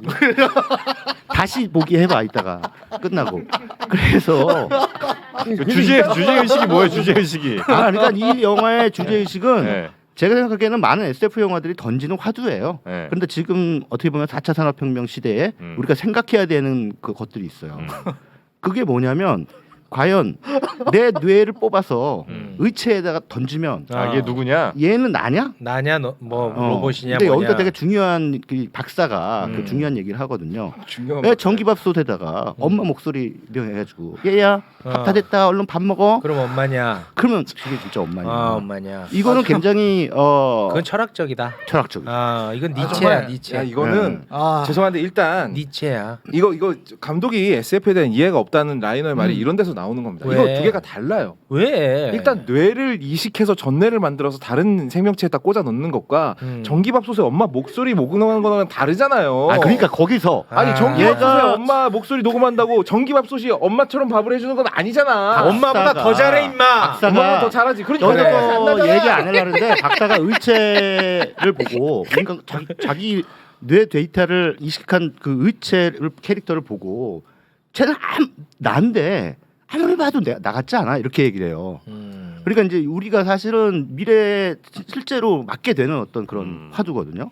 다시 보기 해봐 이따가 끝나고. 그래서 주제 의식이 뭐예요? 주제 의식이. 그러니까 이 영화의 주제 의식은 네. 제가 생각하기에는 많은 SF 영화들이 던지는 화두예요. 네. 그런데 지금 어떻게 보면 4차 산업혁명 시대에 우리가 생각해야 되는 그 것들이 있어요. 그게 뭐냐면 과연 내 뇌를 뽑아서 의체에다가 던지면 아, 이게 누구냐? 얘는 나냐? 나냐 뭐 로봇이냐 근데 뭐냐. 여기가 되게 중요한 그 박사가 그 음. 중요한 얘기를 하거든요. 중요한 왜 전기밥솥에다가 엄마 목소리로 해가지고 얘야 밥 다 어. 됐다 얼른 밥 먹어. 그럼 엄마냐? 그러면 그게 진짜 엄마냐. 아 엄마냐? 이거는 굉장히 그건 철학적이다. 철학적이야. 아 이건 니체야 정말. 니체. 야 이거는 아, 죄송한데 일단 니체야. 이거 감독이 SF에 대한 이해가 없다는 라이너의 말이 음. 이런 데서 나오는 겁니다. 왜? 이거 두 개가 달라요. 왜? 일단 뇌를 이식해서 전뇌를 만들어서 다른 생명체에다 꽂아 넣는 것과 전기밥솥에 엄마 목소리 녹음하는 거랑 다르잖아요. 아 그러니까 거기서 아니 전기밥솥에 얘가- 엄마 목소리 녹음한다고 전기밥솥이 엄마처럼 밥을 해주는 건 아니잖아. 엄마보다 더 잘해 임마. 박사가 엄마가 더 잘하지. 그러니까 안 여기서 나잖아. 얘기 안 하려는데 박사가 의체를 보고 그러니까 자기 뇌 데이터를 이식한 그 의체를 캐릭터를 보고 쟤는 난데 아무리 봐도 나 같지 않아 이렇게 얘기를 해요. 그러니까 이제 우리가 사실은 미래에 실제로 맞게 되는 어떤 그런 화두거든요.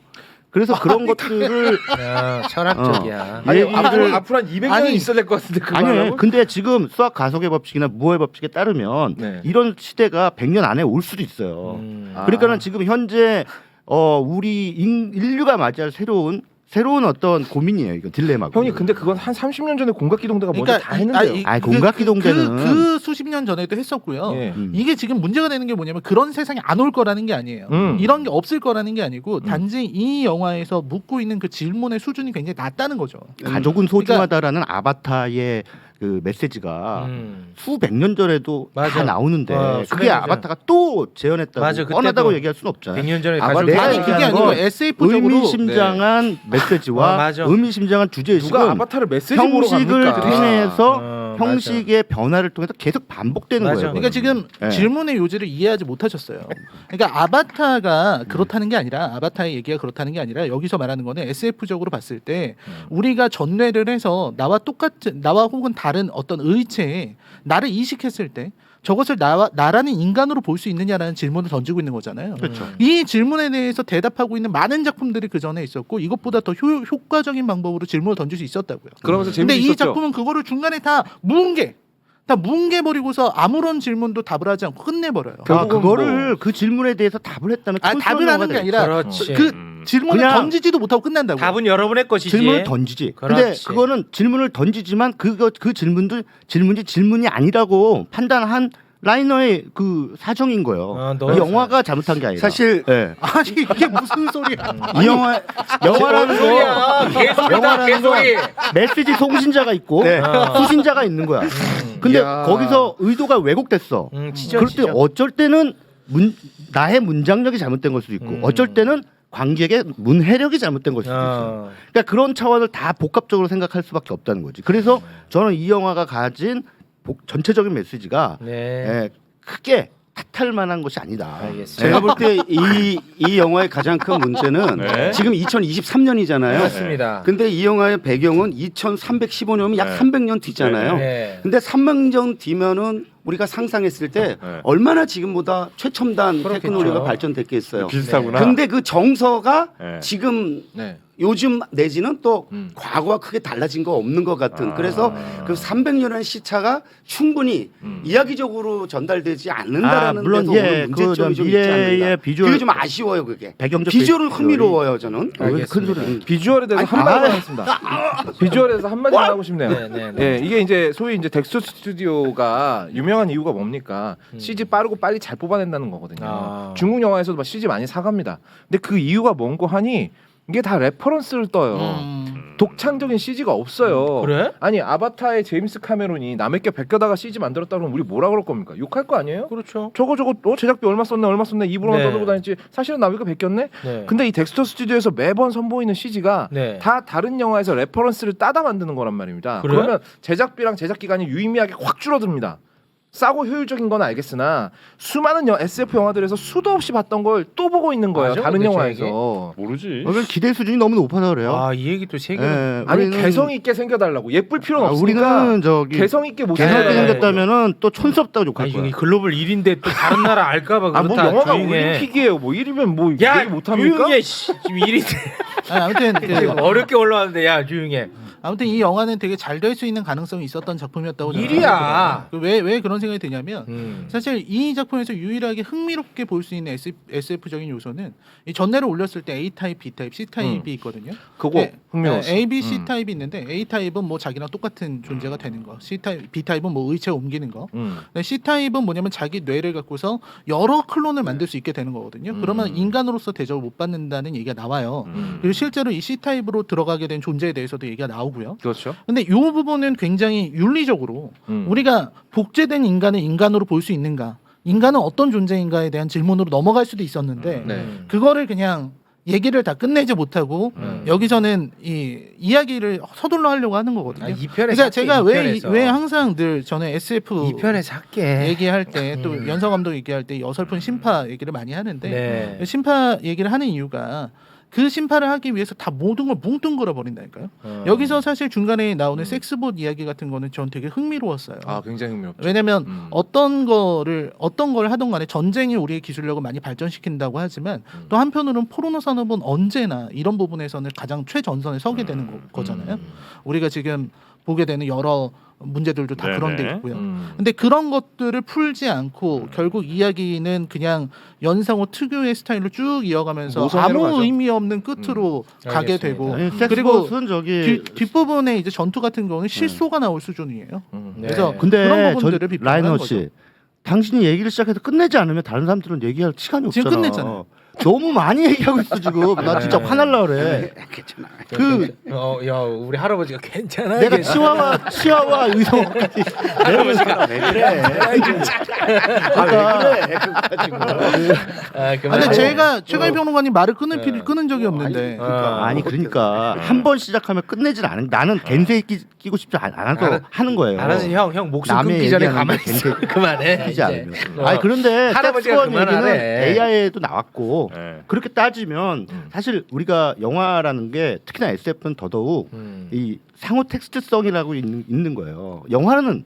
그래서 그런 것들을 야, 철학적이야. 아니 얘기를- 앞으로 한 200년이 아니, 있어야 될 것 같은데 그거 아니 하려고? 근데 지금 수학 가속의 법칙이나 무호의 법칙에 따르면 네. 이런 시대가 100년 안에 올 수도 있어요. 아. 그러니까는 지금 현재 우리 인류가 맞이할 새로운 어떤 고민이에요. 이거 딜레마고. 형님 근데 그건 한 30년 전에 공각기동대가 먼저 다 했는데요. 아니, 공각기동대는- 그 수십 년 전에도 했었고요. 예. 이게 지금 문제가 되는 게 뭐냐면 그런 세상이 안 올 거라는 게 아니에요. 이런 게 없을 거라는 게 아니고 단지 이 영화에서 묻고 있는 그 질문의 수준이 굉장히 낮다는 거죠. 가족은 소중하다라는 아바타의 그 메시지가 수백 년 전에도 맞아. 다 나오는데 그게 수백 년 전. 아바타가 또 재현했다고 맞아, 그때도 뻔하다고 얘기할 수는 없잖아요. 100년 전에 아마 가족이 내가 아니 얘기하는 그게 아니고 건 SF적으로 의미심장한 메시지와 맞아. 의미심장한 주제의식은 누가 아바타를 메시지 보러 형식을 갑니까? 통해서 맞아. 형식의 변화를 통해서 계속 반복되는 맞아. 거예요. 그러니까 지금 네. 질문의 요지를 이해하지 못하셨어요. 그러니까 아바타가 그렇다는 게 아니라 아바타의 얘기가 그렇다는 게 아니라 여기서 말하는 거는 SF적으로 봤을 때 우리가 전뇌를 해서 나와 혹은 다른 어떤 의체에 나를 이식했을 때 저것을 나라는 인간으로 볼 수 있느냐라는 질문을 던지고 있는 거잖아요. 그렇죠. 이 질문에 대해서 대답하고 있는 많은 작품들이 그 전에 있었고 이것보다 더 효과적인 방법으로 질문을 던질 수 있었다고요. 그러면서 근데 이 재밌었죠. 작품은 그거를 중간에 다 뭉개버리고서 아무런 질문도 답을 하지 않고 끝내버려요. 그거를 그 질문에 대해서 답을 했다면 답을 하는 게 아니라 그렇지. 그 질문을 그냥 던지지도 못하고 끝난다고. 답은 여러분의 것이지. 질문을 던지지. 근데 그렇지. 그거는 질문을 던지지만 그 질문도 질문이 아니라고 판단한 라이너의 그 사정인 거예요. 너 이 영화가 잘못한 게 아니라. 사실 네. 아니 이게 무슨 소리야? 이 영화라는 거 소리야. 개소리다 영화라는 건 개소리. 메시지 송신자가 있고 네. 수신자가 있는 거야. 근데 이야. 거기서 의도가 왜곡됐어. 그럴 때 어쩔 때는 나의 문장력이 잘못된 걸 수도 있고 어쩔 때는 관객의 문해력이 잘못된 걸 수도 있어요. 그러니까 그런 차원을 다 복합적으로 생각할 수밖에 없다는 거지. 그래서 저는 이 영화가 가진 전체적인 메시지가 네. 크게 탓할 만한 것이 아니다. 알겠습니다. 제가 볼 때 이 영화의 가장 큰 문제는 네. 지금 2023년이잖아요. 맞습니다. 근데 이 영화의 배경은 2315년이면 약 네. 300년 뒤잖아요. 네. 근데 300년 뒤면은 우리가 상상했을 때 네. 얼마나 지금보다 최첨단 그렇겠죠. 테크놀로지가 발전됐겠어요. 비슷하구나. 근데 그 정서가 네. 지금 네. 요즘 내지는 또 음. 과거와 크게 달라진 거 없는 것 같은. 아. 그래서 그 300년의 시차가 충분히 이야기적으로 전달되지 않는다라는 물론 데서 예, 오늘 문제점이 좀 있지 미래의 않는가. 비주얼 그게 좀 아쉬워요. 그게 배경적 비주얼은 비주얼이- 흥미로워요. 저는. 큰 소리. 비주얼에 대해서 한마디만 하겠습니다. 비주얼에 대해서 한마디만 하고 싶네요. 네, 네, 네. 예, 이게 이제 소위 이제 덱스터 스튜디오가 유명한 이유가 뭡니까? CG 빠르고 빨리 잘 뽑아낸다는 거거든요. 아. 중국 영화에서도 막 CG 많이 사갑니다. 근데 그 이유가 뭔고 하니 이게 다 레퍼런스를 떠요. 독창적인 CG가 없어요. 그래? 아니 아바타의 제임스 카메론이 남의 게 베껴다가 CG 만들었다 그러면 우리 뭐라 그럴 겁니까? 욕할 거 아니에요? 그렇죠. 저거 제작비 얼마 썼네 입으로만 네. 떠들고 다녔지 사실은 남의 거 베꼈네? 네. 근데 이 덱스터 스튜디오에서 매번 선보이는 CG가 네. 다 다른 영화에서 레퍼런스를 따다 만드는 거란 말입니다. 그래? 그러면 제작비랑 제작 기간이 유의미하게 확 줄어듭니다. 싸고 효율적인 건 알겠으나 수많은 SF 영화들에서 수도 없이 봤던 걸 또 보고 있는 거예요. 맞아, 다른 근데 영화에서. 모르지. 오늘 기대 수준이 너무 높아서 그래요. 아, 이 얘기 또 세 개. 예, 아니 우리는- 개성 있게 생겨달라고 예쁠 필요는 없으니까 우리는 저기 개성 있게 못 개성 있게 네. 생겼다면은 또 촌스럽다고 아, 욕할 이게 거야. 글로벌 1인데 또 다른 나라 알까봐 아, 뭐 그렇다. 영화가 조용해. 올림픽이에요. 뭐 1이면 뭐 야, 얘기 못 합니까? 조용해. 씨. 지금 1인데 아무튼 어렵게 올라왔는데 야, 조용해. 아무튼 이 영화는 되게 잘 될 수 있는 가능성이 있었던 작품이었다고 저는 일이야. 생각해요. 왜 그런 생각이 드냐면 사실 이 작품에서 유일하게 흥미롭게 볼 수 있는 SF적인 요소는 이 전례를 올렸을 때 A 타입, B 타입, C 타입이 있거든요. 그거 흥미로웠어. A, B, C 타입이 있는데 A 타입은 뭐 자기랑 똑같은 존재가 되는 거, C 타입, B 타입은 뭐 의체 옮기는 거, 근데 C 타입은 뭐냐면 자기 뇌를 갖고서 여러 클론을 만들 수 있게 되는 거거든요. 그러면 인간으로서 대접을 못 받는다는 얘기가 나와요. 그리고 실제로 이 C 타입으로 들어가게 된 존재에 대해서도 얘기가 나오고요. 그렇죠. 근데 이 부분은 굉장히 윤리적으로 우리가 복제된 인간을 인간으로 볼 수 있는가, 인간은 어떤 존재인가에 대한 질문으로 넘어갈 수도 있었는데 네. 그거를 그냥 얘기를 다 끝내지 못하고 여기서는 이 이야기를 서둘러 하려고 하는 거거든요. 이 편에 그러니까 제가 왜 항상 늘 저는 SF 이 편에서 할게. 얘기할 때 또 연서 감독 얘기할 때 어설픈 심파 얘기를 많이 하는데 네. 심파 얘기를 하는 이유가 그 심파를 하기 위해서 다 모든 걸 뭉뚱그려 버린다니까요. 여기서 사실 중간에 나오는 섹스봇 이야기 같은 거는 전 되게 흥미로웠어요. 아 굉장히 흥미롭죠. 왜냐면 어떤 걸 하던 간에 전쟁이 우리의 기술력을 많이 발전시킨다고 하지만 또 한편으로는 포르노 산업은 언제나 이런 부분에서는 가장 최전선에 서게 되는 거잖아요. 우리가 지금 보게 되는 여러 문제들도 다 네네. 그런 데 있고요. 근데 그런 것들을 풀지 않고 결국 이야기는 그냥 연상호 특유의 스타일로 쭉 이어가면서 노선대로 아무 가죠. 의미 없는 끝으로 가게 알겠습니다. 되고 아니, 그리고 섹스봇은 저기 뒷부분에 이제 전투 같은 경우는 실소가 나올 수준이에요. 네. 그래서 근데 그런 저 부분들을 비판하는 라이너 거죠. 씨, 당신이 얘기를 시작해서 끝내지 않으면 다른 사람들은 얘기할 시간이 없잖아. 지금 끝냈잖아요. 너무 많이 얘기하고 있어 지금. 나 진짜 화날라 그래. 괜찮아. 야 우리 할아버지가 괜찮아. 내가 괜찮아. 치아와 의성까지 내가 왜 그래? 아, 근데 제가 최강희 평론가님 말을 끊은 적이 없는데 아니 그러니까 한 번 시작하면 끝내질 않은. 나는 겐세 끼고 싶지 않아서 하는 거예요. 알아서 형 목숨 남의 끊기 전에 얘기하는 가만히 게 있어. 괜찮- 그만해. 끼지 이제. 않으면. 아니 그런데 할아버지가 섹스원 얘기는 그만하래. AI에도 나왔고 네. 그렇게 따지면 사실 우리가 영화라는 게 특히나 SF는 더더욱 이 상호 텍스트성이라고 있는 거예요. 영화는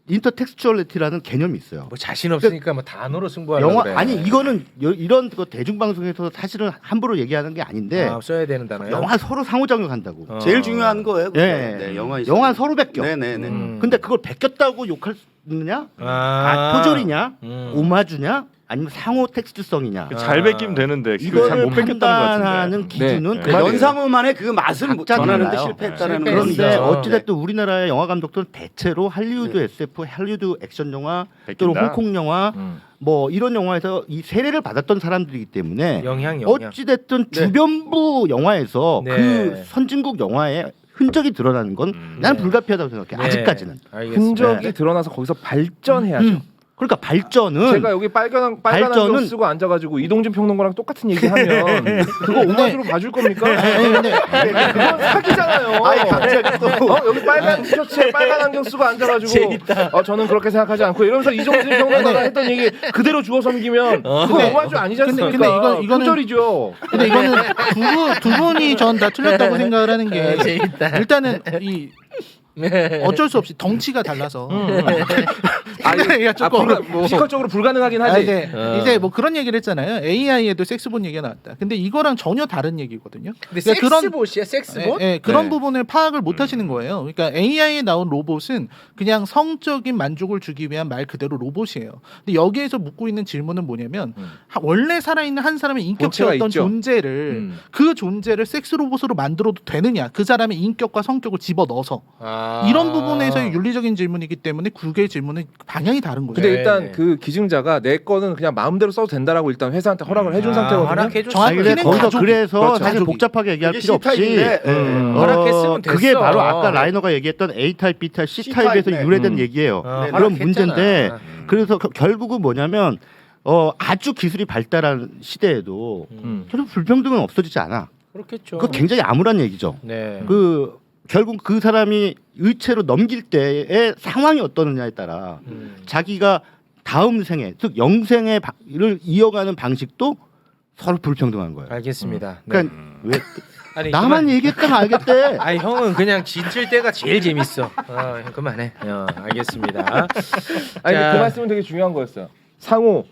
인터텍스추얼리티라는 개념이 있어요. 뭐 자신 없으니까 뭐 단어로 승부하려고 영화 그래. 아니 이거는 이런 그 대중방송에서 사실은 함부로 얘기하는 게 아닌데 아, 써야 되는 단어요. 영화 서로 상호작용한다고. 제일 중요한 거예요. 그거. 예. 네, 영화 영화 서로 베껴. 네네네. 근데 그걸 베꼈다고 욕할 수 있느냐? 포졸이냐? 오마주냐? 아니면 상호 텍스트성이냐? 잘 뺏기면 되는데 그걸 이거를 잘못 뺏겼다는 것 판단하는 같은데. 기준은 네. 그 연상호만의 그 맛을 각자 전하는데 달라요. 실패했다라는 그런데 실패했어. 어찌됐든 우리나라의 영화 감독들은 대체로 할리우드 SF, 할리우드 액션 영화 또는 베낀다? 홍콩 영화 뭐 이런 영화에서 이 세례를 받았던 사람들이기 때문에 영향. 어찌됐든 주변부 영화에서 네. 그 선진국 영화에 흔적이 드러나는 건 나는 불가피하다고 생각해. 네. 아직까지는. 알겠습니다. 흔적이 드러나서 거기서 발전해야죠. 그러니까 발전은 제가 여기 빨간 안경 쓰고 앉아가지고 이동진 평론가랑 똑같은 얘기하면 그거 오마주로 봐줄 겁니까? 그건 사기잖아요. 아니 갑자기 또 여기 빨간 티셔츠에 빨간 안경 쓰고 앉아가지고 저는 그렇게 생각하지 않고 이러면서 이동진 평론가가 했던 얘기 그대로 주워 섬기면 그거 근데- 오마주 아니지 않습니까? 근데 이거는- 표절이죠. 근데 이거는 두 분이 전 다 틀렸다고 생각을 하는 게 재밌다. 일단은 이 어쩔 수 없이 덩치가 달라서 얘가 조금 피지컬적으로 불가능하긴 아, 하지. 이제 뭐 그런 얘기를 했잖아요. AI에도 섹스본 얘기가 나왔다. 근데 이거랑 전혀 다른 얘기거든요. 근데 그러니까 그런- 섹스봇이야 섹스봇? 그런 네. 부분을 파악을 못 하시는 거예요. 그러니까 AI에 나온 로봇은 그냥 성적인 만족을 주기 위한 말 그대로 로봇이에요. 근데 여기에서 묻고 있는 질문은 뭐냐면 원래 살아있는 한 사람의 본체가 인격체였던 있죠. 존재를 그 존재를 섹스 로봇으로 만들어도 되느냐? 그 사람의 인격과 성격을 집어 넣어서 이런 부분에서의 윤리적인 질문이기 때문에 두 개의 질문은 방향이 다른 거죠. 근데 네. 일단 그 기증자가 내 거는 그냥 마음대로 써도 된다라고 일단 회사한테 허락을 해준 상태거든요. 허락해줬어. 정확히 아니, 근데 거기서 가족이- 그래서 그렇죠, 사실 가족이. 복잡하게 얘기할 그게 필요 없이 C타입인데, 허락했으면 됐어. 그게 바로 아까 라이너가 얘기했던 A 타입, B 타입, C 타입에서 C타입, 네. 유래된 얘기예요. 네, 그런 허락했잖아. 문제인데 그래서 결국은 뭐냐면 아주 기술이 발달한 시대에도 결국 불평등은 없어지지 않아. 그렇겠죠. 그거 굉장히 암울한 얘기죠. 네. 그 결국 그 사람이 의체로 넘길 때의 상황이 어떠느냐에 따라 자기가 다음 생에 즉 영생의 를 이어가는 방식도 서로 불평등한 거예요. 알겠습니다. 네. 그러니까 왜 아니, 나만 얘기했다면 알겠대. 아니 형은 그냥 진칠 때가 제일 재밌어. 형 그만해. 알겠습니다. 아니 근데 자. 그 말씀은 되게 중요한 거였어요. 상호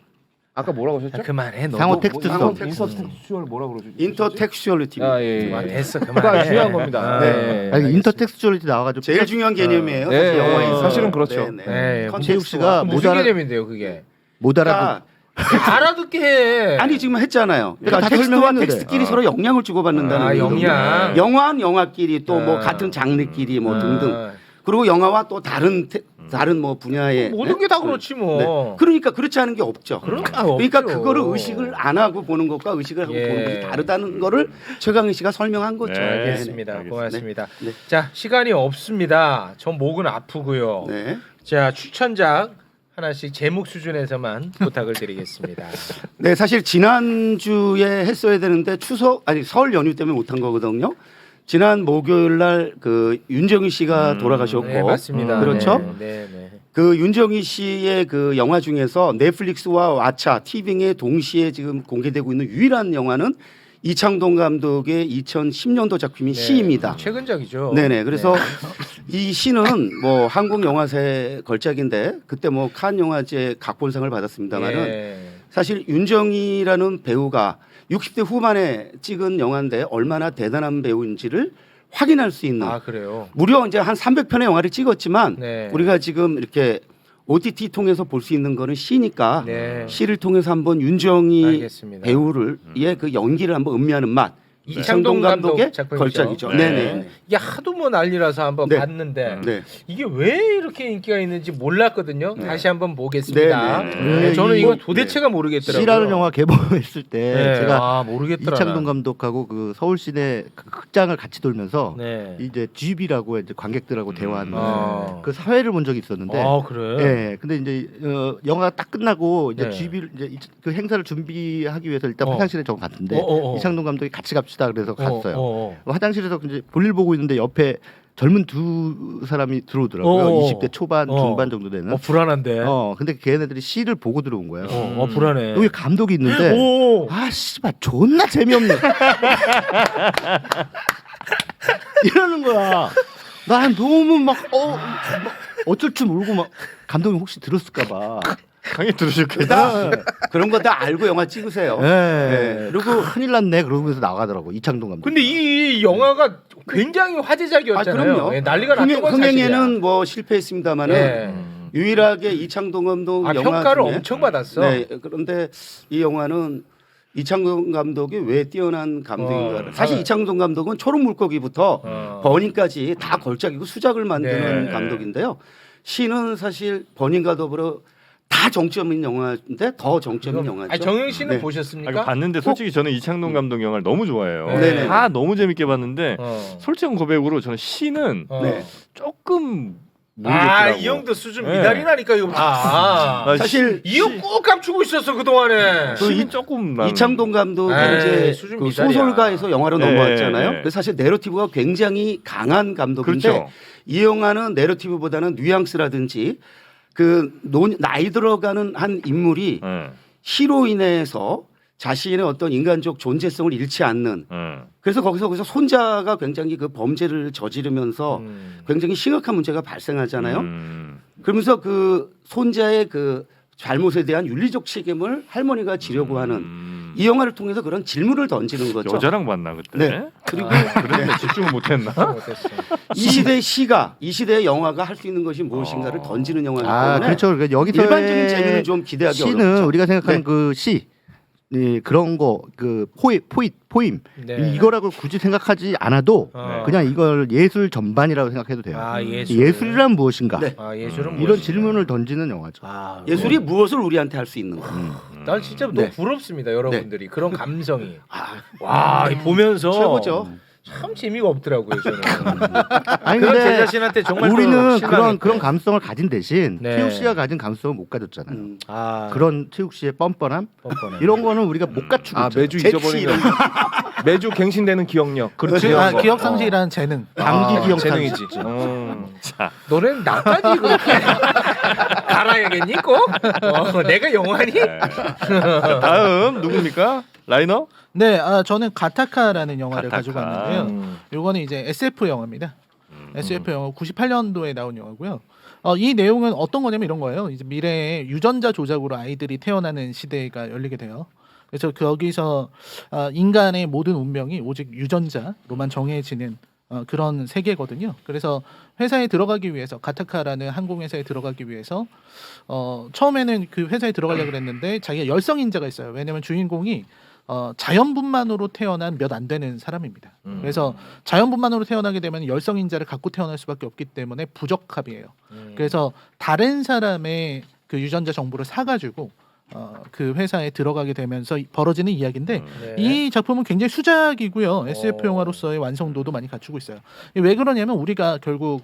아까 뭐라고 하셨죠? 그만해. 너. 상호 텍스트성. 인터텍스추얼 뭐라 그러죠? 인터텍슈얼리티. 됐어. 그거 그만해. 중요한 겁니다. 네. 아니, 인터텍스츄얼리티 나와가지고 제일 중요한 개념이에요. 네, 사실 영화에서. 사실은 그렇죠. 네, 최욱 씨가 무슨 못 알아- 개념인데요, 그게? 못 알아. 그러니까 알아듣게 해. 아니 지금 했잖아요. 그러니까 다 텍스트와 설명했는데. 텍스트끼리 서로 영향을 주고받는다는 아, 의미거든요. 영향. 영화는 영화끼리 또 뭐 아. 같은 장르끼리 뭐 등등. 아. 그리고 영화와 또 다른 뭐 분야의 모든 게 다 그렇지 뭐. 네. 그러니까 그렇지 않은 게 없죠. 그러니까 그거를 의식을 안 하고 보는 것과 의식을 하고 예. 보는 것이 다르다는 거를 최강희 씨가 설명한 거죠. 네. 알겠습니다. 알겠습니다. 고맙습니다. 네. 자, 시간이 없습니다. 전 목은 아프고요. 네. 자, 추천작 하나씩 제목 수준에서만 부탁을 드리겠습니다. 네, 사실 지난주에 했어야 되는데 설 연휴 때문에 못한 거거든요. 지난 목요일 날 그 윤정희 씨가 돌아가셨고 네, 맞습니다. 그렇죠? 네, 네. 그 윤정희 씨의 그 영화 중에서 넷플릭스와 왓챠, 티빙에 동시에 지금 공개되고 있는 유일한 영화는 이창동 감독의 2010년도 작품인 네. 시입니다. 최근작이죠. 네네. 그래서 이 시는 뭐 한국 영화사의 걸작인데 그때 뭐 칸 영화제 각본상을 받았습니다만은 예. 사실 윤정희라는 배우가 60대 후반에 찍은 영화인데 얼마나 대단한 배우인지를 확인할 수 있는 아, 그래요. 무려 이제 한 300편의 영화를 찍었지만 네. 우리가 지금 이렇게 OTT 통해서 볼 수 있는 거는 시니까 네. 시를 통해서 한번 윤정희 알겠습니다. 배우를 의 그 연기를 한번 음미하는 맛. 이창동 감독 작품이죠. 걸작이죠. 네. 네네. 이게 하도 뭐 난리라서 한번 네. 봤는데 네. 이게 왜 이렇게 인기가 있는지 몰랐거든요. 다시 한번 보겠습니다. 네, 네, 저는 이거 도대체가 모르겠더라고요. C라는 영화 개봉했을 때 네. 제가 모르겠더라. 이창동 감독하고 그 서울시내 그 극장을 같이 돌면서 네. 이제 GB라고 이제 관객들하고 대화하는 아. 그 사회를 본 적이 있었는데 아, 그래. 예. 근데 이제 영화가 딱 끝나고 이제 네. GB를 이제 그 행사를 준비하기 위해서 일단 화장실에 저 갔는데 이창동 감독이 같이 갑시다 그래서 갔어요. 화장실에서 이제 볼일 보고 있는데 옆에 젊은 두 사람이 들어오더라고요. 20대 초반, 중반 정도 되는. 불안한데. 근데 걔네들이 시를 보고 들어온 거예요. 불안해. 여기 감독이 있는데 오. 아 씨발 존나 재미없네. 이러는 거야. 난 너무 막 어쩔 줄 모르고 막 감독님 혹시 들었을까 봐. 강의 들으셨겠다. 그런 거 다 알고 영화 찍으세요. 네. 그리고 큰일 났네 그러면서 나가더라고 이창동 감독. 근데 이 영화가 굉장히 화제작이었잖아요. 그럼요. 예, 난리가 났던 건 사실이야. 흥행에는 뭐 실패했습니다만은 예. 유일하게 이창동 감독 영화 평가를 중에 엄청 받았어. 네, 그런데 이 영화는 이창동 감독이 왜 뛰어난 감독인가? 사실 이창동 감독은 초록 물고기부터 버닝까지 다 걸작이고 수작을 만드는 네. 감독인데요. 시는 사실 버닝과 더불어 다 정점인 영화인데 더 정점인 영화죠. 아니, 정영 씨는 네. 보셨습니까? 봤는데 솔직히 저는 이창동 감독 영화를 너무 좋아해요. 네네. 다 너무 재밌게 봤는데 어. 솔직한 고백으로 저는 시는 네. 조금 모르겠더라고. 이 형도 수준 네. 미달이라니까 이거 봐. 나 사실 이 형 꼭 감추고 있었어 그 동안에. 시는 조금 나는- 이창동 감독이 에이, 이제 수준 그 미달이야. 소설가에서 영화로 네, 넘어왔잖아요. 네. 그래서 사실 내러티브가 굉장히 강한 감독인데 그렇죠. 이 영화는 내러티브보다는 뉘앙스라든지 그 나이 들어가는 한 인물이 네. 시로 인해서 자신의 어떤 인간적 존재성을 잃지 않는 그래서 거기서 손자가 굉장히 그 범죄를 저지르면서 굉장히 심각한 문제가 발생하잖아요. 그러면서 그 손자의 그 잘못에 대한 윤리적 책임을 할머니가 지려고 하는 이 영화를 통해서 그런 질문을 던지는 거죠. 여자랑 만나 그때. 네. 그리고 그런데 집중을 못했나? 못했어. 이 시대의 시가 이 시대의 영화가 할 수 있는 것이 무엇인가를 던지는 영화이기 때문에 그렇죠. 그러니까 여기서 일반적인 재미는 좀 기대하기 시는 어렵죠. 우리가 생각하는 네. 그 시. 네, 그런 거 그 포임 네. 이거라고 굳이 생각하지 않아도 어. 그냥 이걸 예술 전반이라고 생각해도 돼요. 예술. 예술이란 무엇인가? 네. 예술은 이런 질문을 던지는 영화죠. 예술이 무엇을 우리한테 할 수 있는 가 난 진짜 너무 네. 부럽습니다, 여러분들이. 그런 감성이. 아, 와, 이 보면서 최고죠. 참 재미가 없더라고요, 저는. 아니 그런 제 근데 자신한테 정말 우리는 실망했고. 그런 감성을 가진 대신 네. 최욱 씨가 가진 감성을 못 가졌잖아요. 그런 최욱 씨의 뻔뻔함 뻔뻔해. 이런 거는 우리가 못 갖추고 있죠. 매주 잊어버리는 매주 갱신되는 기억력. 그렇지. 기억 상실이라는 재능. 감기 기억 재능이지. 너는 나까지 그렇게 갈아야겠니 꼭? 내가 영화니? 자, 다음 누굽니까? 라이너? 네, 저는 가타카라는 영화를 가타카. 가지고 왔는데요. 요거는 이제 SF 영화입니다. SF 영화 98년도에 나온 영화고요. 이 내용은 어떤 거냐면 이런 거예요. 이제 미래에 유전자 조작으로 아이들이 태어나는 시대가 열리게 돼요. 그래서 거기서 인간의 모든 운명이 오직 유전자로만 정해지는 그런 세계거든요. 그래서 회사에 들어가기 위해서 가타카라는 항공회사에 들어가기 위해서 처음에는 그 회사에 들어가려고 그랬는데 자기가 열성인자가 있어요. 왜냐하면 주인공이 자연분만으로 태어난 몇 안 되는 사람입니다. 그래서 자연분만으로 태어나게 되면 열성인자를 갖고 태어날 수밖에 없기 때문에 부적합이에요. 그래서 다른 사람의 그 유전자 정보를 사가지고 그 회사에 들어가게 되면서 벌어지는 이야기인데 네. 이 작품은 굉장히 수작이고요. SF 영화로서의 완성도도 많이 갖추고 있어요. 왜 그러냐면 우리가 결국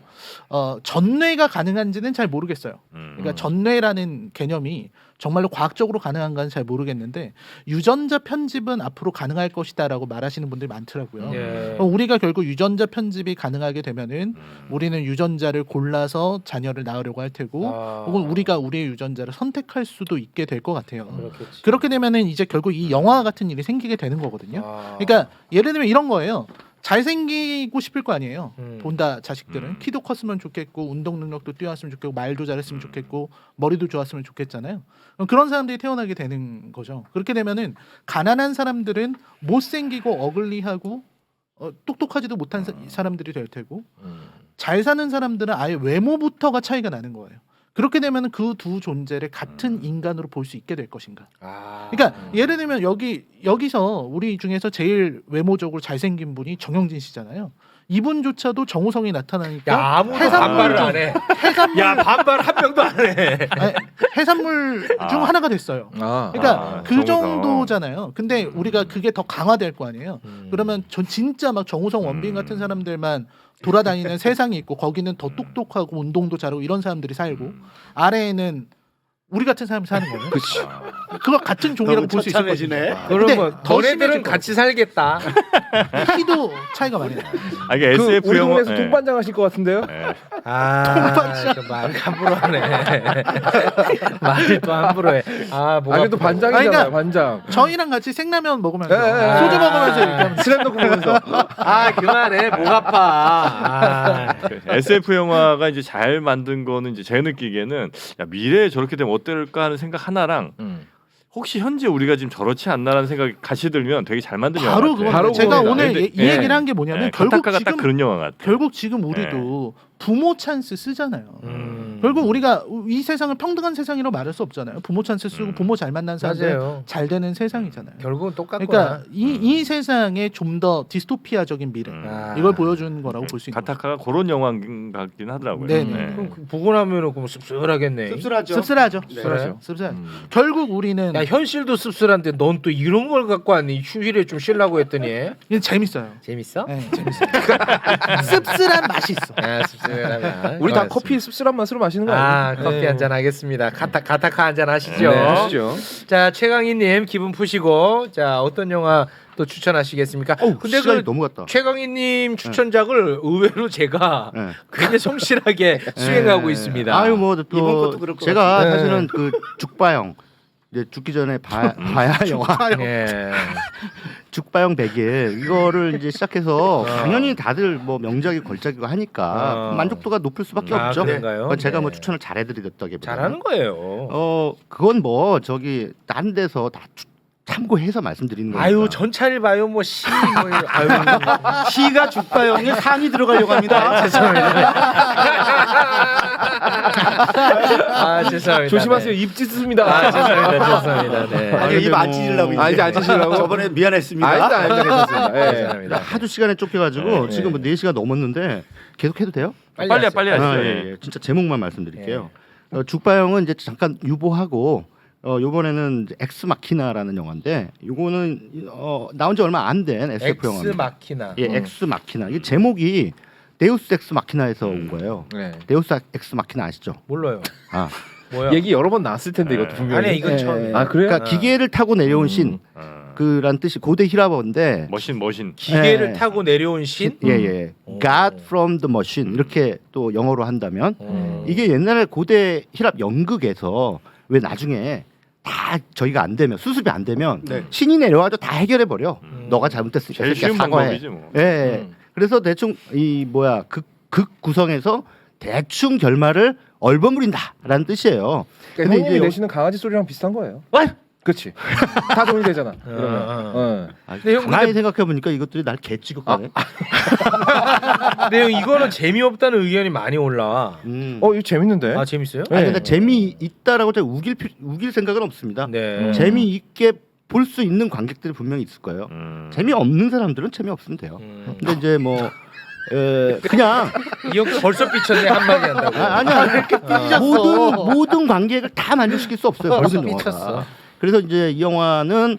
전뇌가 가능한지는 잘 모르겠어요. 그러니까 전뇌라는 개념이 정말로 과학적으로 가능한가는 잘 모르겠는데 유전자 편집은 앞으로 가능할 것이다라고 말하시는 분들이 많더라고요. 예. 우리가 결국 유전자 편집이 가능하게 되면은 우리는 유전자를 골라서 자녀를 낳으려고 할 테고 혹은 우리가 우리의 유전자를 선택할 수도 있게 될 것 같아요. 그렇겠지. 그렇게 되면은 이제 결국 이 영화 같은 일이 생기게 되는 거거든요. 아. 그러니까 예를 들면 이런 거예요. 잘생기고 싶을 거 아니에요. 본다 자식들은 음. 키도 컸으면 좋겠고 운동 능력도 뛰어났으면 좋겠고 말도 잘했으면 좋겠고 머리도 좋았으면 좋겠잖아요. 그럼 그런 사람들이 태어나게 되는 거죠. 그렇게 되면은 가난한 사람들은 못생기고 어글리하고 똑똑하지도 못한 사람들이 될 테고 잘 사는 사람들은 아예 외모부터가 차이가 나는 거예요. 그렇게 되면 그 두 존재를 같은 인간으로 볼 수 있게 될 것인가. 그러니까 예를 들면 여기서 우리 중에서 제일 외모적으로 잘생긴 분이 정영진 씨잖아요. 이분조차도 정우성이 나타나니까 야 아무도 해산물 반발을 중- 안 해. 해산물 야 반발 한 명도 안 해. 아니, 해산물 중 하나가 됐어요. 그러니까 그 정우성. 정도잖아요. 근데 우리가 그게 더 강화될 거 아니에요. 그러면 전 진짜 막 정우성 원빈 같은 사람들만 돌아다니는 세상이 있고 거기는 더 똑똑하고 운동도 잘하고 이런 사람들이 살고 아래에는 우리 같은 사람이 사는 거예요. 그렇지. 그거 같은 종이라고 볼 수 있을 처참해지네. 거죠. 그러면 더 너네들은 심해질 같이 살겠다. 키도 차이가 많이 나요. 아, 이게 그 SF 우리 영화. 동네에서 예. 동반장 하실 것 같은데요? 예. 말 함부로 하네. 말을 또 함부로 해. 아 뭐가 그래도 아프다. 반장이잖아요. 그러니까 반장. 저희랑 같이 생라면 먹으면서 예. 소주 먹으면서 얘기하면 스램덩크 보면서. 아 그만해 목 아파. 그 SF 영화가 이제 잘 만든 거는 이제 제가 느끼기에는 야, 미래에 저렇게 되면 어떨까 하는 생각 하나랑 혹시 현재 우리가 지금 저렇지 않나라는 생각이 같이 들면 되게 잘 만든 영화 바로 같아요. 그거 바로 제가 그겁니다. 오늘 근데- 이 얘기를 한 게 뭐냐면 예, 결국 카타카가 딱 지금 그런 영화 같아. 결국 지금 우리도 부모 찬스 쓰잖아요. 음. 결국 우리가 이 세상을 평등한 세상이라고 말할 수 없잖아요. 부모 찬스 쓰고 부모 잘 만난 사람들 맞아요. 잘 되는 세상이잖아요. 결국은 똑같구나. 그러니까 이 세상에 좀 더 디스토피아적인 미래 아. 이걸 보여주는 거라고 볼 수 있는 거죠. 가타카가 그런 영화 같긴 하더라고요. 네네. 예. 그럼 보고 나면은 그럼 씁쓸하겠네. 씁쓸하죠. 씁쓸하죠. 씁쓸해요? 씁쓸하죠. 결국 우리는 야 현실도 씁쓸한데 넌 또 이런 걸 갖고 왔니? 휴일에 좀 쉬려고 했더니 이게 재밌어요. 재밌어? 네, 재밌어요. 씁쓸한 맛이 있어. 아 씁쓸하다. 우리 다 커피 씁쓸한 맛으로 마시는 거 아니에요? 아 커피 한잔 하겠습니다. 가타카 한잔 하시죠. 네, 하시죠. 자 최강희님 기분 푸시고 자 어떤 영화 또 추천하시겠습니까? 근데 시간이 너무 갔다. 최강희님 추천작을 의외로 제가 네. 굉장히 성실하게 수행하고 있습니다. 아유 뭐 이번 또 것도 그럴 것 제가 같아요. 사실은 그 죽바형 이제 죽기 전에 봐야 할 영화 예. 죽바형 100일 이거를 이제 시작해서 당연히 다들 뭐 명작이 걸작이고 하니까 만족도가 높을 수밖에 아, 없죠. 그런가요? 그건 제가 뭐 네. 추천을 잘해드리겠다기보다 잘하는 거예요. 그건 뭐 저기 다른 데서 다 참고해서 말씀드리는 거니까. 아유 전차를 봐요 뭐시 뭐 이런. 아유 시가 죽바형에 상이 들어가려고 합니다. 아 죄송합니다. 조심하세요. 네. 입 찢습니다. 아 죄송합니다. 죄송합니다. 네. 아니 입 안 찢으려고 이제. 아, 이제 안 찢으려고? 저번에 미안했습니다. 아니다, 괜찮습니다. 예. 죄송합니다. 하도 시간에 쫓겨가지고 네. 지금 뭐 4시가 넘었는데 계속 해도 돼요? 빨리 하세요. 하시죠. 아, 예. 예. 진짜 제목만 말씀드릴게요. 죽바형은 이제 잠깐 유보하고 요번에는 이제 엑스 마키나라는 영화인데 요거는 나온 지 얼마 안 된 SF 엑스 영화입니다. 마키나. 예, 엑스 마키나. 이 제목이 데우스 엑스 마키나에서 온 거예요. 네. 데우스 엑스 마키나 아시죠? 몰라요. 아, 뭐야? 얘기 여러 번 나왔을 텐데 이것도 분명히. 아니 이건 예, 처음. 아, 그래요? 그러니까 기계를 타고 내려온 신 그란 뜻이 고대 히라버인데 머신. 기계를 예. 타고 내려온 신. 예. God from the machine 이렇게 또 영어로 한다면 이게 옛날에 고대 히랍 연극에서 왜 나중에 다 저희가 안 되면 수습이 안 되면 신이 내려와서 다 해결해 버려. 너가 잘못했으니까 제일 새끼야, 쉬운 사과해. 방법이지 뭐. 예. 그래서 대충 이 뭐야 극 구성에서 대충 결말을 얼버무린다라는 뜻이에요. 그러니까 형님이 이제 내시는 강아지 소리랑 비슷한 거예요. 그렇지. 다 정리되잖아. 이러면. 근데 형 가만히 생각해 보니까 이것들이 날 개 취급하네. 근데 형 이거는 재미없다는 의견이 많이 올라와. 이거 재밌는데. 아 재밌어요? 아니 근데 재미 있다라고 제가 우길 생각은 없습니다. 네. 재미 있게 볼 수 있는 관객들이 분명히 있을 거예요. 재미 없는 사람들은 재미 없으면 돼요. 근데 이제 뭐 그냥 이 형 벌써 삐쳤네 한마디 한다고. 아니야 모든 관객을 다 만족시킬 수 없어요. 벌써 삐쳤어. 그래서 이제 이 영화는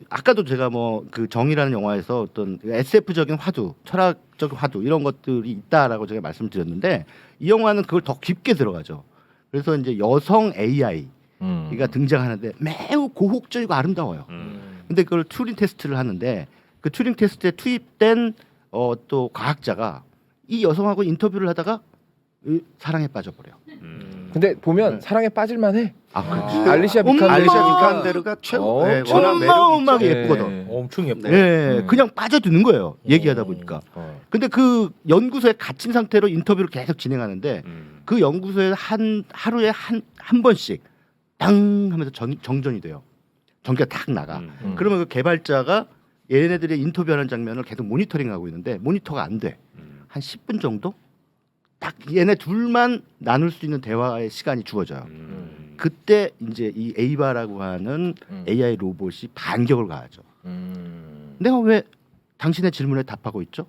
아까도 제가 뭐 그 정이라는 영화에서 어떤 SF적인 화두, 철학적 화두 이런 것들이 있다라고 제가 말씀드렸는데 이 영화는 그걸 더 깊게 들어가죠. 그래서 이제 여성 AI가 등장하는데 매우 고혹적이고 아름다워요. 근데 그걸 튜링 테스트를 하는데 그 튜링 테스트에 투입된 또 과학자가 이 여성하고 인터뷰를 하다가 사랑에 빠져버려. 근데 보면 사랑에 빠질만해. 그렇지. 알리시아 비칸데르가 최고. 네, 워낙 매력 어마어마하게 있죠. 예쁘거든. 엄청 예뻐. 네, 그냥 빠져드는 거예요. 얘기하다 보니까. 근데 그 연구소에 갇힌 상태로 인터뷰를 계속 진행하는데 그 연구소에 하루에 한 번씩 땅 하면서 정전이 돼요. 전기가 탁 나가. 그러면 그 개발자가 얘네들의 인터뷰하는 장면을 계속 모니터링하고 있는데 모니터가 안 돼. 한 10분 정도? 딱 얘네 둘만 나눌 수 있는 대화의 시간이 주어져요. 그때 이제 이 에이바라고 하는 AI 로봇이 반격을 가하죠. 내가 왜 당신의 질문에 답하고 있죠?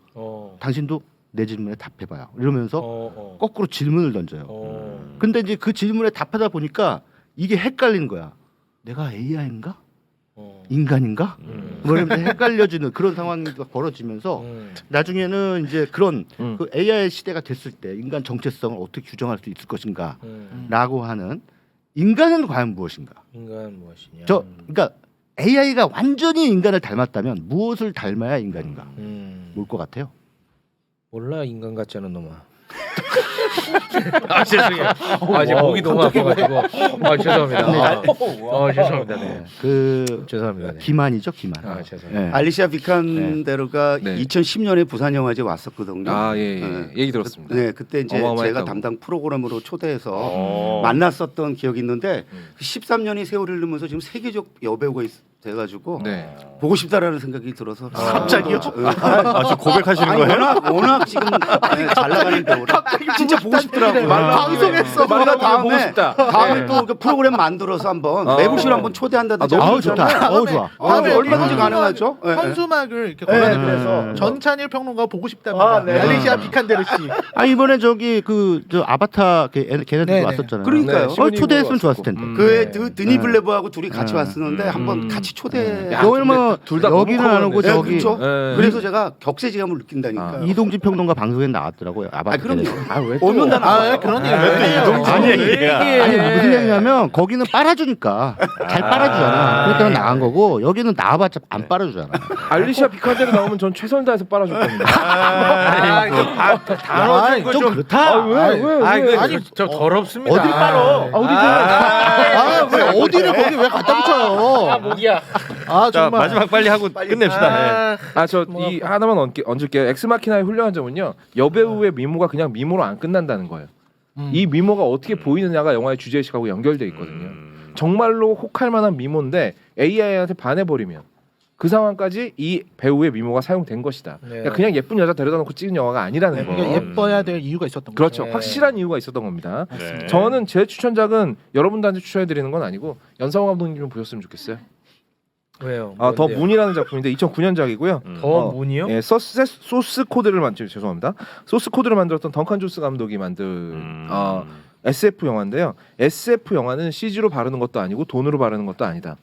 당신도 내 질문에 답해봐요. 이러면서 거꾸로 질문을 던져요. 근데 이제 그 질문에 답하다 보니까 이게 헷갈리는 거야. 내가 AI인가? 인간인가? 뭐 이러면서 헷갈려지는 그런 상황이 벌어지면서 나중에는 이제 그런 그 AI 시대가 됐을 때 인간 정체성을 어떻게 규정할 수 있을 것인가라고 하는 인간은 과연 무엇인가? 인간 무엇이냐? 그러니까 AI가 완전히 인간을 닮았다면 무엇을 닮아야 인간인가? 뭘 것 같아요? 몰라 인간 같지 않은 놈아. 죄송해요. 이제 목이 너무 아파가지고. 죄송합니다. 죄송합니다. 네. 죄송합니다. 네. 기만이죠, 기만. 죄송합니다. 네. 알리시아 비칸데르가 네. 2010년에 부산 영화제 왔었거든요. 얘기 들었습니다. 네, 그때 이제 어마어마했다고. 제가 담당 프로그램으로 초대해서 만났었던 기억이 있는데 13년이 세월을 흐르면서 지금 세계적 여배우가 돼가지고 보고 싶다라는 생각이 들어서 갑자기요? 저 고백하시는 아니, 거예요? 워낙 지금 잘 나가는 배우라 진짜 보고 싶더라고요. 방송했어. 보고 싶다. 다음에 또 그 프로그램 만들어서 한번 매부쇼를 한번 초대한다든지. 좋다. 좋아. 얼마든지 가능하죠. 네, 네. 현수막을 이렇게 걸어내면서 전찬일 평론가 보고 싶답니다. 알리시아 비칸데르 씨. 이번에 저기 저 아바타 걔네들 네네. 왔었잖아요. 그러니까요. 초대했으면 좋았을 텐데. 그 드니 블레버하고 둘이 같이 왔었는데 한번 같이 초대. 여기 뭐 둘다 여기는 안 오고 네, 저기 그렇죠. 그래서 제가 격세지감을 느낀다니까. 이동진 평론가 방송에 나왔더라고요. 아바타. 그럼요. 왜 오면 다 나와요. 그런 아니 얘기야. 무슨 얘기냐면 거기는 빨아주니까 잘 빨아주잖아. 그러니까 나간 거고 여기는 나와봤자 안 빨아주잖아. 알리시아 비칸데르 나오면 전 최선을 다해서 빨아줄 겁니다. 단어 좀 그렇다. 아니 저 더럽습니다. 어딜 빨어? 왜 어디를 거기 왜 갖다 붙여요? 목이야. 자 정말. 마지막 빨리 하고 끝냅시다. 저 이 하나만 얹을게요. 엑스마키나의 훌륭한 점은요. 여배우의 미모가 그냥 미모로 안 끝난다는 거예요. 이 미모가 어떻게 보이느냐가 영화의 주제의식하고 연결돼 있거든요. 정말로 혹할 만한 미모인데 AI한테 반해버리면 그 상황까지 이 배우의 미모가 사용된 것이다. 그러니까 그냥 예쁜 여자 데려다 놓고 찍은 영화가 아니라는 거예요. 그러니까 예뻐야 될 이유가 있었던 그렇죠. 거죠. 확실한 이유가 있었던 겁니다. 네. 저는 제 추천작은 여러분들한테 추천해드리는 건 아니고 연상호 감독님 좀 보셨으면 좋겠어요. 왜요? 더 문이라는 작품인데 2009년작이고요. 더 문이요? 소스 코드를 죄송합니다. 소스 코드를 만들었던 던칸 존스 감독이 만든 SF 영화인데요. SF 영화는 CG로 바르는 것도 아니고 돈으로 바르는 것도 아니다.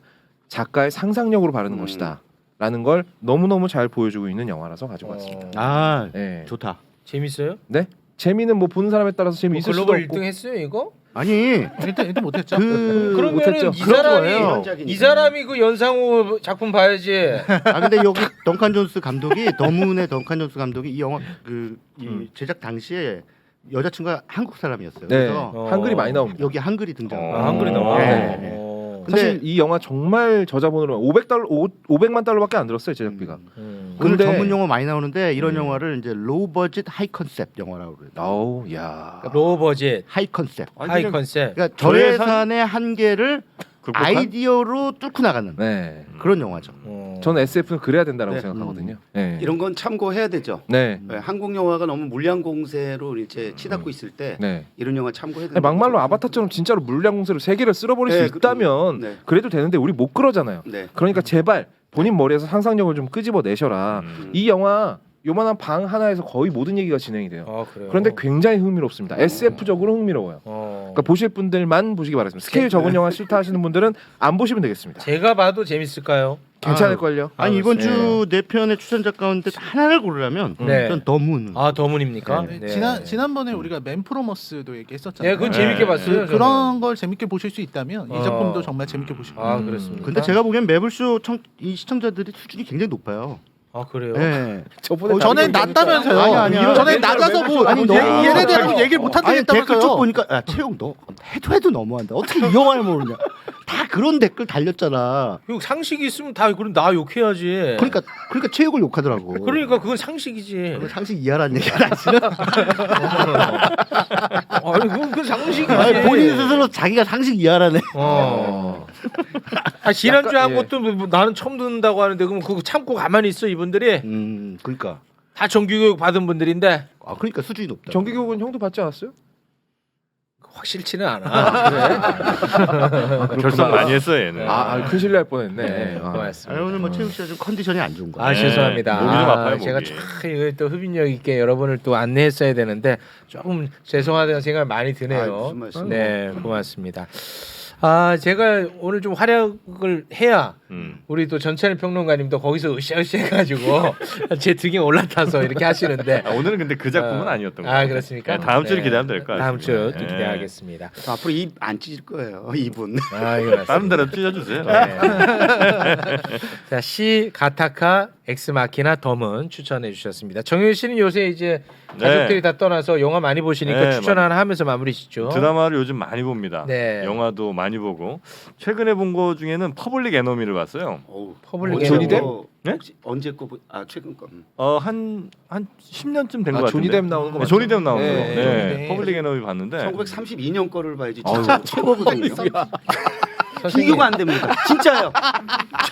작가의 상상력으로 바르는 것이다. 라는 걸 너무너무 잘 보여주고 있는 영화라서 가지고 왔습니다. 네. 좋다. 재밌어요? 네? 재미는 뭐 보는 사람에 따라서 재미있을 수도 글로벌 없고 1등 했어요 이거? 아니 일단 못했죠. 그러면은 못했죠. 이 사람이 그 연상호 작품 봐야지. 근데 여기 던칸 존스 감독이 더문의 던칸 존스 감독이 이 영화 이 제작 당시에 여자친구가 한국 사람이었어요. 네. 그래서 한글이 많이 나옵니다. 여기 한글이 등장. 한글이 나와. 네. 사실 이 영화 정말 저자본으로 500만 달러밖에 안 들었어요 제작비가. 오늘 근데- 전문 용어 많이 나오는데 이런 영화를 이제 로우 버짓 하이 컨셉 영화라고 그래요. 아우 야. 로우 버짓, 하이 컨셉. 하이 컨셉. 그러니까 저예산의 한계를 극복한? 아이디어로 뚫고 나가는 네. 그런 영화죠. 저는 SF는 그래야 된다고 네. 생각하거든요. 네. 이런 건 참고해야 되죠. 네. 네, 한국 영화가 너무 물량 공세로 이제 치닫고 있을 때 네. 이런 영화 참고해야 아니, 되는 막말로 거죠. 아바타처럼 진짜로 물량 공세로 세계를 쓸어버릴 네, 수 있다면 네. 그래도 되는데 우리 못 그러잖아요. 네. 그러니까 제발 본인 머리에서 상상력을 좀 끄집어내셔라. 이 영화 요만한 방 하나에서 거의 모든 얘기가 진행이 돼요. 아, 그래요. 그런데 굉장히 흥미롭습니다. SF적으로 흥미로워요. 그러니까 보실 분들만 보시기 바라겠습니다. 스케일 적은 영화 싫다 하시는 분들은 안 보시면 되겠습니다. 제가 봐도 재밌을까요? 괜찮을걸요? 아니 이번 네. 주 네 편의 추천작 가운데 하나를 고르라면 네. 전 더문. 아, 더문입니까? 네. 지난번에 우리가 맨프로머스도 얘기했었잖아요. 네, 그건 재밌게 봤어요. 그런 걸 재밌게 보실 수 있다면 이 작품도 어. 정말 재밌게 보시고. 아, 그렇습니까? 근데 제가 보기엔 매블쇼 이 시청자들이 수준이 굉장히 높아요. 아, 그래요? 네. 저번에 전에 낮다면서요. 아니야. 전에 낮아서 뭐 아니, 너- 얘네들하고 얘기를 못 아니 댓글 쭉 한다면서요. 보니까 야 채용 너 해도 너무한다. 어떻게 이 영화를 모르냐. 다 그런 댓글 달렸잖아. 이거 상식이 있으면 다 그럼 나 욕해야지. 그러니까 체육을 욕하더라고. 그러니까 그건 상식이지. 그건 상식 이하라는 얘기야 사실은. 아니, 그건 상식이지. 아니, 본인 스스로 자기가 상식 이하라네. 아, 지난주에 한 예. 것도 뭐 나는 처음 듣는다고 하는데 그럼 그거 참고 가만히 있어 이분들이 그러니까. 다 정규교육 받은 분들인데 아 그러니까 수준이 높다. 정기교육은 형도 받지 않았어요? 확실치는 않아. 그래. 결성 많이 했어요 얘는. 큰 실례할 뻔했네. 네, 아. 고맙습니다. 아, 오늘 뭐 채용 씨가 좀 컨디션이 안 좋은 거야. 아, 죄송합니다. 목이 좀 아파요, 제가 목이. 참 이거 또 흡인력 있게 여러분을 또 안내했어야 되는데 조금 죄송하다는 생각이 많이 드네요. 무슨 말씀? 네, 고맙습니다. 아, 제가 오늘 좀 활약을 해야 우리 또 전찬일 평론가님도 거기서 으쌰으쌰 해가지고 제 등에 올라타서 이렇게 하시는데 오늘은 근데 그 작품은 아니었던 거예요. 아, 그렇습니까? 다음 주를 네. 기대하면 될 것 같아요. 다음 주 또 기대하겠습니다. 앞으로 입 안 찢을 거예요. 이분. 아, 이거 맞습니다. 다른 데로 찢어주세요. 네. 자, 시 가타카 엑스마키나 덤은 추천해 주셨습니다. 정효 씨는 요새 이제 가족들이 다 떠나서 영화 많이 보시니까 네, 추천 하나 하면서 마무리 짓죠. 드라마를 요즘 많이 봅니다. 네. 영화도 많이 보고 최근에 본 거 중에는 퍼블릭 에너미를 봤어요. 퍼블릭 조니 뎁? 네? 혹시 언제 거? 최근 거. 한 10년쯤 된 것 같은데. 조니 뎁 나오는 거 네, 조니 뎁 나오는 네, 거. 네. 네. 퍼블릭 에너미 봤는데 1932년 거를 봐야지. 진짜 최고거든요. 선생님, 비교가 안 됩니다. 진짜요.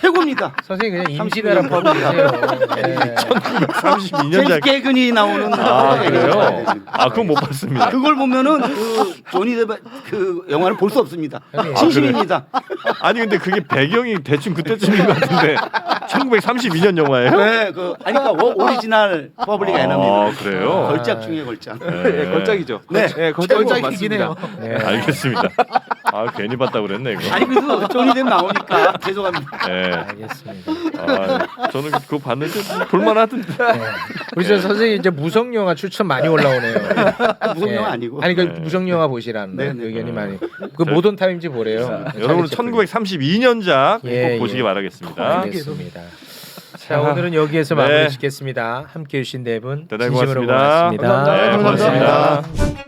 최고입니다. 선생님 그냥 임시대라 퍼블리세요. 네. 32년 제임스 전. 개근이 나오는 아 거. 그래요? 아 그건 못 봤습니다. 그걸 보면은 그 조니 뎁 그 영화를 볼 수 없습니다. 형님. 진심입니다. 아니 근데 그게 배경이 대충 그때쯤인 것 같은데 1932년 영화예요? 네, 그러니까 오리지널 퍼블릭 에너미는 아 그래요? 걸작 중에 걸작. 네, 걸작이죠. 네. 걸작이긴 해요. 네. 알겠습니다. 아 괜히 봤다 그랬네 이거. 아니 그래서 조니 뎁 나오니까 죄송합니다. 네. 알겠습니다. 아, 저는 그거 봤는데 볼만하던데. 우리 저 선생님 이제 무성 영화 추천 많이 올라오네요. 무슨 예. 영화 아니고. 아니 그 네. 무성 영화 보시라는 네, 네. 의견이 많이. 그 모던 타임즈 보래요. 여러분 1932년작 예, 꼭 보시기 예. 바라겠습니다. 알겠습니다. 자, 오늘은 여기에서 마무리 네. 짓겠습니다. 함께해 주신 네 분 대단히 진심으로 고맙습니다. 고맙습니다. 네, 감사합니다. 고맙습니다.